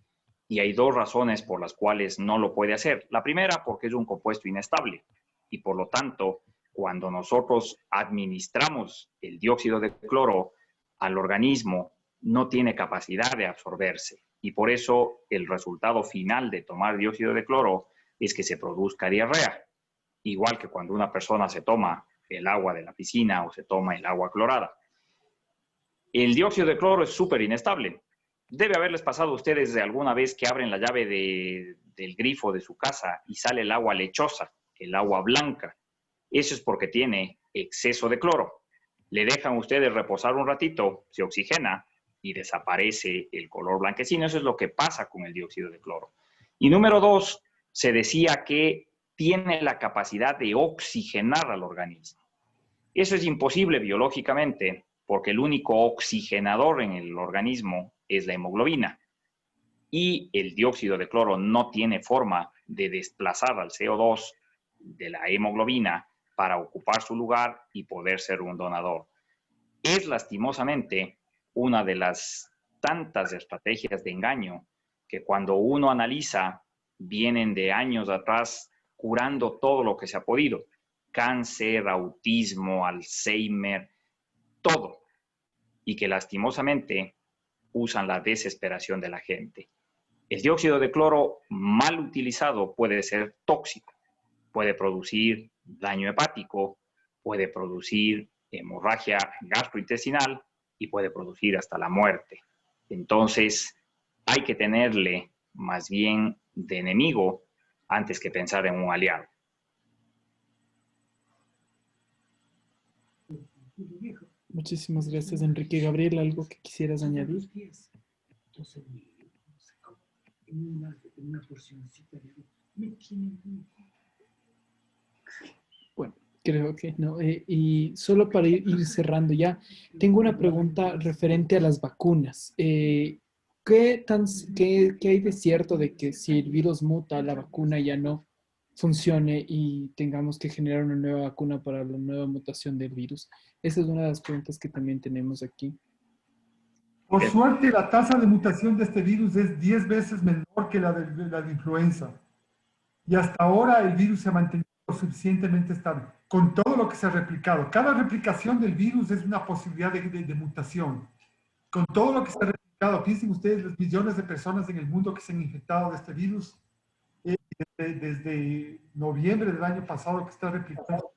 Y hay dos razones por las cuales no lo puede hacer. La primera, porque es un compuesto inestable. Y por lo tanto, cuando nosotros administramos el dióxido de cloro al organismo, no tiene capacidad de absorberse. Y por eso el resultado final de tomar dióxido de cloro es que se produzca diarrea. Igual que cuando una persona se toma el agua de la piscina o se toma el agua clorada. El dióxido de cloro es súper inestable. Debe haberles pasado a ustedes alguna vez que abren la llave del grifo de su casa y sale el agua lechosa, el agua blanca. Eso es porque tiene exceso de cloro. Le dejan ustedes reposar un ratito, se oxigena y desaparece el color blanquecino. Eso es lo que pasa con el dióxido de cloro. Y número dos, se decía que tiene la capacidad de oxigenar al organismo. Eso es imposible biológicamente porque el único oxigenador en el organismo es la hemoglobina. Y el dióxido de cloro no tiene forma de desplazar al CO2 de la hemoglobina para ocupar su lugar y poder ser un donador. Es lastimosamente una de las tantas estrategias de engaño que cuando uno analiza vienen de años atrás curando todo lo que se ha podido. Cáncer, autismo, Alzheimer, todo. Y que lastimosamente usan la desesperación de la gente. El dióxido de cloro mal utilizado puede ser tóxico. Puede producir daño hepático, puede producir hemorragia gastrointestinal y puede producir hasta la muerte. Entonces, hay que tenerle más bien de enemigo antes que pensar en un aliado. Muchísimas gracias, Enrique. Gabriel, ¿algo que quisieras añadir? Bueno, creo que no. Y solo para ir cerrando ya, tengo una pregunta referente a las vacunas. ¿Qué hay de cierto de que si el virus muta, la vacuna ya no funcione y tengamos que generar una nueva vacuna para la nueva mutación del virus? Esa es una de las preguntas que también tenemos aquí. Por suerte, la tasa de mutación de este virus es 10 veces menor que la de influenza. Y hasta ahora el virus se ha mantenido suficientemente estable, con todo lo que se ha replicado. Cada replicación del virus es una posibilidad de mutación. Con todo lo que se ha replicado, piensen ustedes los millones de personas en el mundo que se han infectado de este virus, desde noviembre del año pasado que está replicando.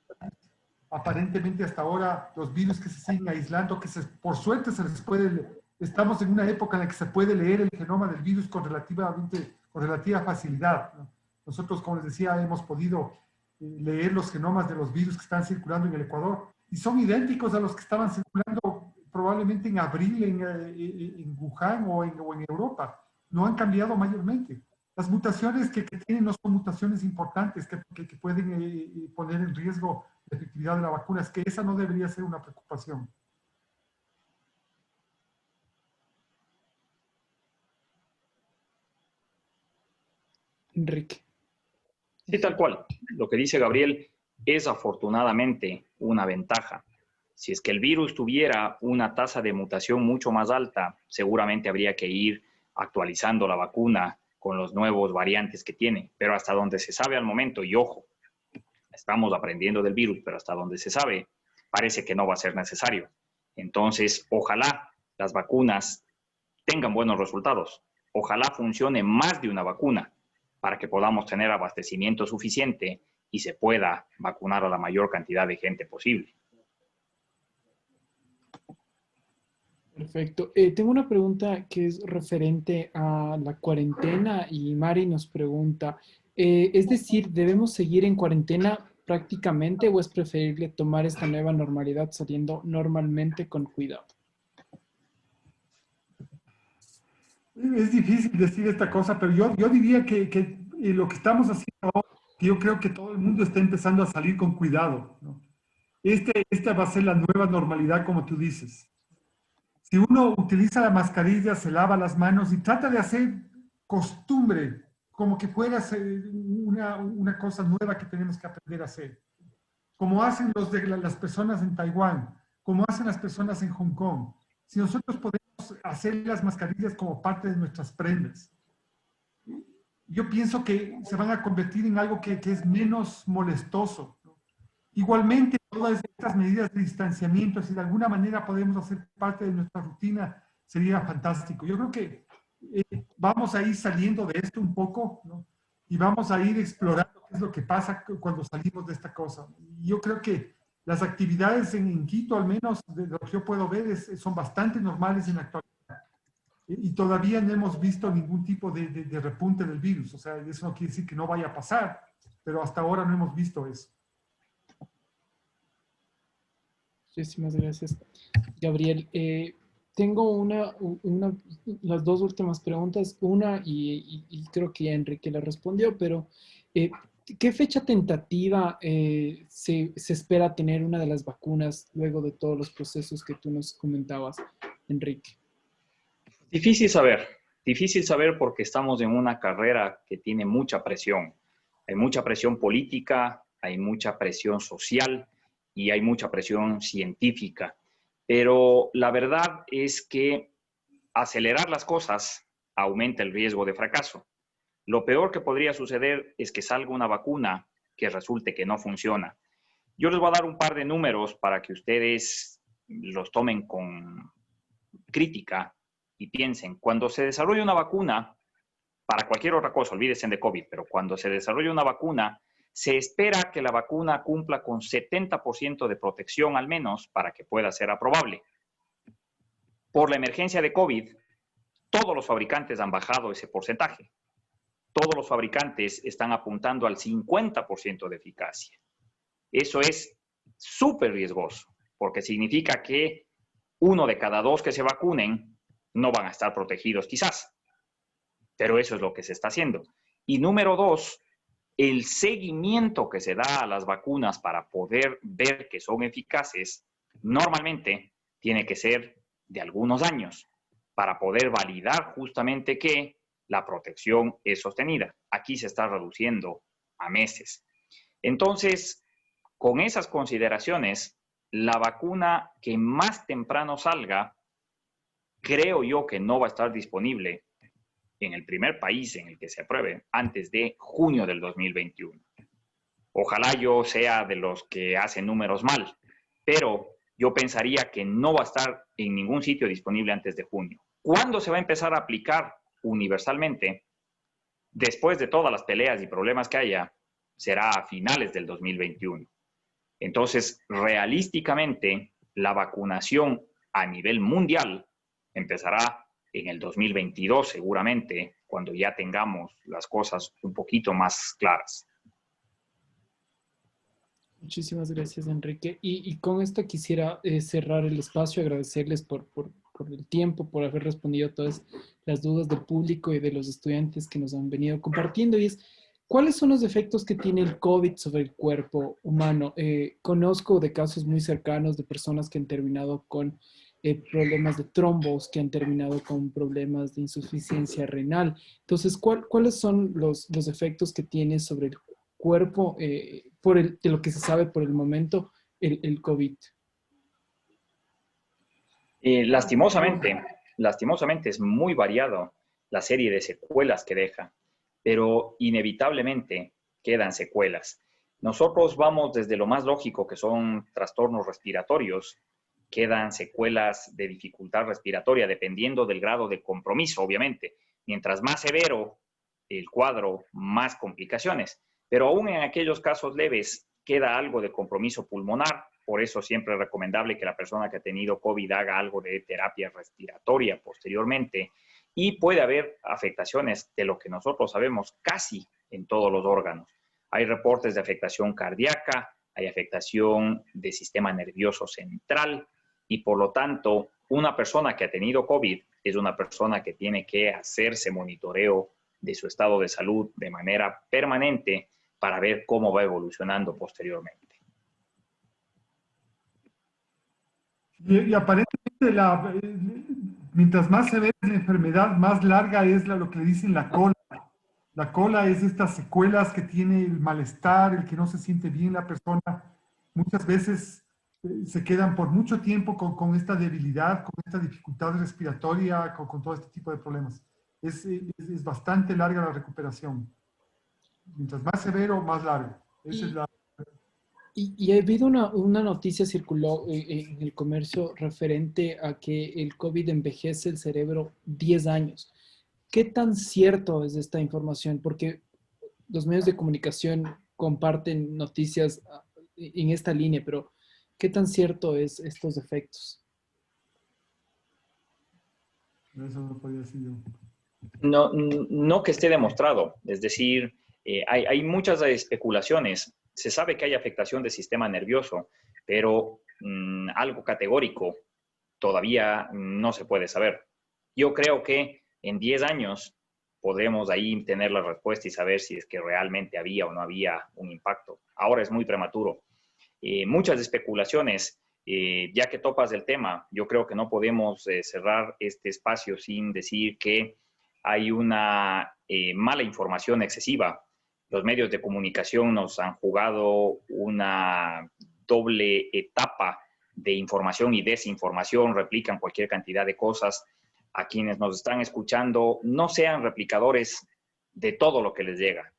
Aparentemente hasta ahora los virus que se siguen aislando, por suerte se les puede, estamos en una época en la que se puede leer el genoma del virus con relativa facilidad, ¿no? Nosotros, como les decía, hemos podido leer los genomas de los virus que están circulando en el Ecuador y son idénticos a los que estaban circulando probablemente en abril en Wuhan o en Europa. No han cambiado mayormente. Las mutaciones que tienen no son mutaciones importantes que pueden poner en riesgo la efectividad de la vacuna. Es que esa no debería ser una preocupación. Enrique. Sí, tal cual. Lo que dice Gabriel es afortunadamente una ventaja. Si es que el virus tuviera una tasa de mutación mucho más alta, seguramente habría que ir actualizando la vacuna con los nuevos variantes que tiene. Pero hasta donde se sabe al momento, y ojo, estamos aprendiendo del virus, pero hasta donde se sabe, parece que no va a ser necesario. Entonces, ojalá las vacunas tengan buenos resultados. Ojalá funcione más de una vacuna para que podamos tener abastecimiento suficiente y se pueda vacunar a la mayor cantidad de gente posible. Perfecto. Tengo una pregunta que es referente a la cuarentena y Mari nos pregunta, es decir, ¿debemos seguir en cuarentena prácticamente o es preferible tomar esta nueva normalidad saliendo normalmente con cuidado? Es difícil decir esta cosa, pero yo diría que lo que estamos haciendo ahora, yo creo que todo el mundo está empezando a salir con cuidado, ¿no? Esta va a ser la nueva normalidad, como tú dices. Si uno utiliza la mascarilla, se lava las manos y trata de hacer costumbre, como que fuera una cosa nueva que tenemos que aprender a hacer. Como hacen las personas en Taiwán, como hacen las personas en Hong Kong. Si nosotros podemos hacer las mascarillas como parte de nuestras prendas, yo pienso que se van a convertir en algo que es menos molestoso, ¿no? Igualmente, todas estas medidas de distanciamiento, si de alguna manera podemos hacer parte de nuestra rutina, sería fantástico. Yo creo que vamos a ir saliendo de esto un poco, ¿no? Y vamos a ir explorando qué es lo que pasa cuando salimos de esta cosa. Y yo creo que las actividades en Quito, al menos de lo que yo puedo ver, son bastante normales en la actualidad. Y todavía no hemos visto ningún tipo de repunte del virus. O sea, eso no quiere decir que no vaya a pasar, pero hasta ahora no hemos visto eso. Muchísimas gracias, Gabriel. Tengo las dos últimas preguntas. Una, y creo que ya Enrique la respondió, pero ¿qué fecha tentativa se espera tener una de las vacunas luego de todos los procesos que tú nos comentabas, Enrique? Difícil saber porque estamos en una carrera que tiene mucha presión. Hay mucha presión política, hay mucha presión social y hay mucha presión científica. Pero la verdad es que acelerar las cosas aumenta el riesgo de fracaso. Lo peor que podría suceder es que salga una vacuna que resulte que no funciona. Yo les voy a dar un par de números para que ustedes los tomen con crítica y piensen, cuando se desarrolla una vacuna, para cualquier otra cosa, olvídense de COVID, pero cuando se desarrolla una vacuna, se espera que la vacuna cumpla con 70% de protección al menos para que pueda ser aprobable. Por la emergencia de COVID, todos los fabricantes han bajado ese porcentaje. Todos los fabricantes están apuntando al 50% de eficacia. Eso es súper riesgoso, porque significa que 1 de cada 2 que se vacunen no van a estar protegidos quizás. Pero eso es lo que se está haciendo. Y número 2, el seguimiento que se da a las vacunas para poder ver que son eficaces, normalmente tiene que ser de algunos años para poder validar justamente que la protección es sostenida. Aquí se está reduciendo a meses. Entonces, con esas consideraciones, la vacuna que más temprano salga, creo yo que no va a estar disponible en el primer país en el que se apruebe antes de junio del 2021. Ojalá yo sea de los que hacen números mal, pero yo pensaría que no va a estar en ningún sitio disponible antes de junio. ¿Cuándo se va a empezar a aplicar universalmente? Después de todas las peleas y problemas que haya, será a finales del 2021. Entonces, realísticamente, la vacunación a nivel mundial empezará en el 2022 seguramente, cuando ya tengamos las cosas un poquito más claras. Muchísimas gracias, Enrique. Y con esto quisiera cerrar el espacio, agradecerles por el tiempo, por haber respondido a todas las dudas del público y de los estudiantes que nos han venido compartiendo. Y es, ¿cuáles son los efectos que tiene el COVID sobre el cuerpo humano? Conozco de casos muy cercanos de personas que han terminado con problemas de trombos, que han terminado con problemas de insuficiencia renal. Entonces, ¿cuáles son los efectos que tiene sobre el cuerpo, de lo que se sabe por el momento, el COVID? Lastimosamente es muy variado la serie de secuelas que deja, pero inevitablemente quedan secuelas. Nosotros vamos desde lo más lógico, que son trastornos respiratorios, quedan secuelas de dificultad respiratoria, dependiendo del grado de compromiso, obviamente. Mientras más severo el cuadro, más complicaciones. Pero aún en aquellos casos leves, queda algo de compromiso pulmonar. Por eso siempre es recomendable que la persona que ha tenido COVID haga algo de terapia respiratoria posteriormente. Y puede haber afectaciones de lo que nosotros sabemos casi en todos los órganos. Hay reportes de afectación cardíaca, hay afectación del sistema nervioso central y por lo tanto una persona que ha tenido COVID es una persona que tiene que hacerse monitoreo de su estado de salud de manera permanente para ver cómo va evolucionando posteriormente. Y aparentemente, mientras más severa es la enfermedad, más larga es lo que le dicen la cola. La cola es estas secuelas que tiene el malestar, el que no se siente bien la persona. Muchas veces se quedan por mucho tiempo con esta debilidad, con esta dificultad respiratoria, con todo este tipo de problemas. Es bastante larga la recuperación. Mientras más severo, más largo. Esa es la... Y ha habido una noticia circuló en el comercio referente a que el COVID envejece el cerebro 10 años. ¿Qué tan cierto es esta información? Porque los medios de comunicación comparten noticias en esta línea, pero ¿qué tan cierto es estos efectos? Eso no podía decir yo. No que esté demostrado, es decir, hay muchas especulaciones. Se sabe que hay afectación del sistema nervioso, pero algo categórico todavía no se puede saber. Yo creo que en 10 años podremos ahí tener la respuesta y saber si es que realmente había o no había un impacto. Ahora es muy prematuro. Muchas especulaciones, ya que topas el tema, yo creo que no podemos cerrar este espacio sin decir que hay una mala información excesiva. Los medios de comunicación nos han jugado una doble etapa de información y desinformación, replican cualquier cantidad de cosas. A quienes nos están escuchando, no sean replicadores de todo lo que les llega.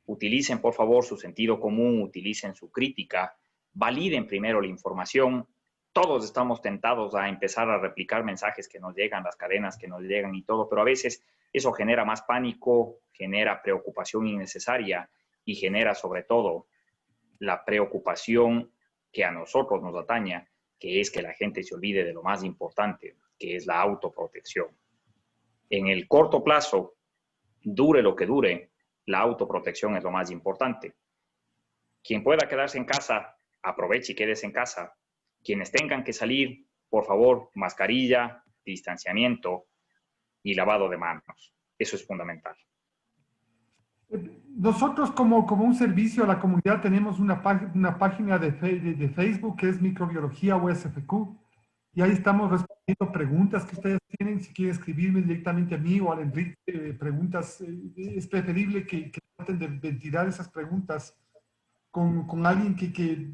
Utilicen, por favor, su sentido común, utilicen su crítica, validen primero la información. Todos estamos tentados a empezar a replicar mensajes que nos llegan, las cadenas que nos llegan y todo, pero a veces eso genera más pánico, genera preocupación innecesaria y genera sobre todo la preocupación que a nosotros nos ataña, que es que la gente se olvide de lo más importante, que es la autoprotección. En el corto plazo, dure lo que dure, la autoprotección es lo más importante. Quien pueda quedarse en casa, aproveche y quédese en casa. Quienes tengan que salir, por favor, mascarilla, distanciamiento y lavado de manos. Eso es fundamental. Nosotros como un servicio a la comunidad tenemos una página de Facebook que es Microbiología USFQ y ahí estamos respondiendo preguntas que ustedes tienen. Si quieren escribirme directamente a mí o al Enrique preguntas, es preferible que traten de ventilar esas preguntas con alguien que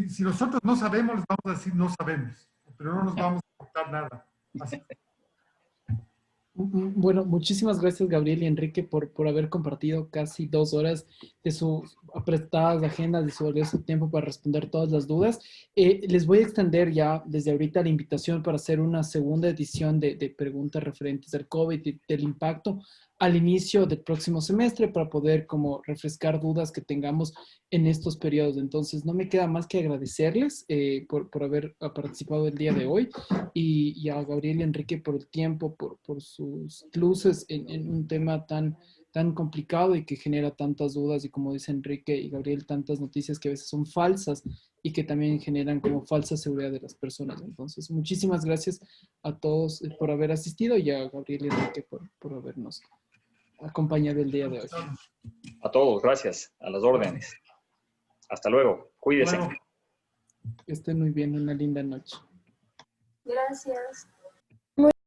si nosotros no sabemos, les vamos a decir no sabemos, pero no nos vamos a contar nada. Así. Bueno, muchísimas gracias, Gabriel y Enrique, por haber compartido casi 2 horas de sus apretadas agendas, de su valioso tiempo para responder todas las dudas. Les voy a extender ya desde ahorita la invitación para hacer una segunda edición de preguntas referentes al COVID y del impacto al inicio del próximo semestre para poder como refrescar dudas que tengamos en estos periodos. Entonces, no me queda más que agradecerles por haber participado el día de hoy y a Gabriel y Enrique por el tiempo, por sus luces en un tema tan tan complicado y que genera tantas dudas y, como dice Enrique y Gabriel, tantas noticias que a veces son falsas y que también generan como falsa seguridad de las personas. Entonces, muchísimas gracias a todos por haber asistido y a Gabriel y Enrique por habernos acompañado el día de hoy. A todos, gracias. A las órdenes. Hasta luego. Cuídense. Que estén muy bien. Una linda noche. Gracias.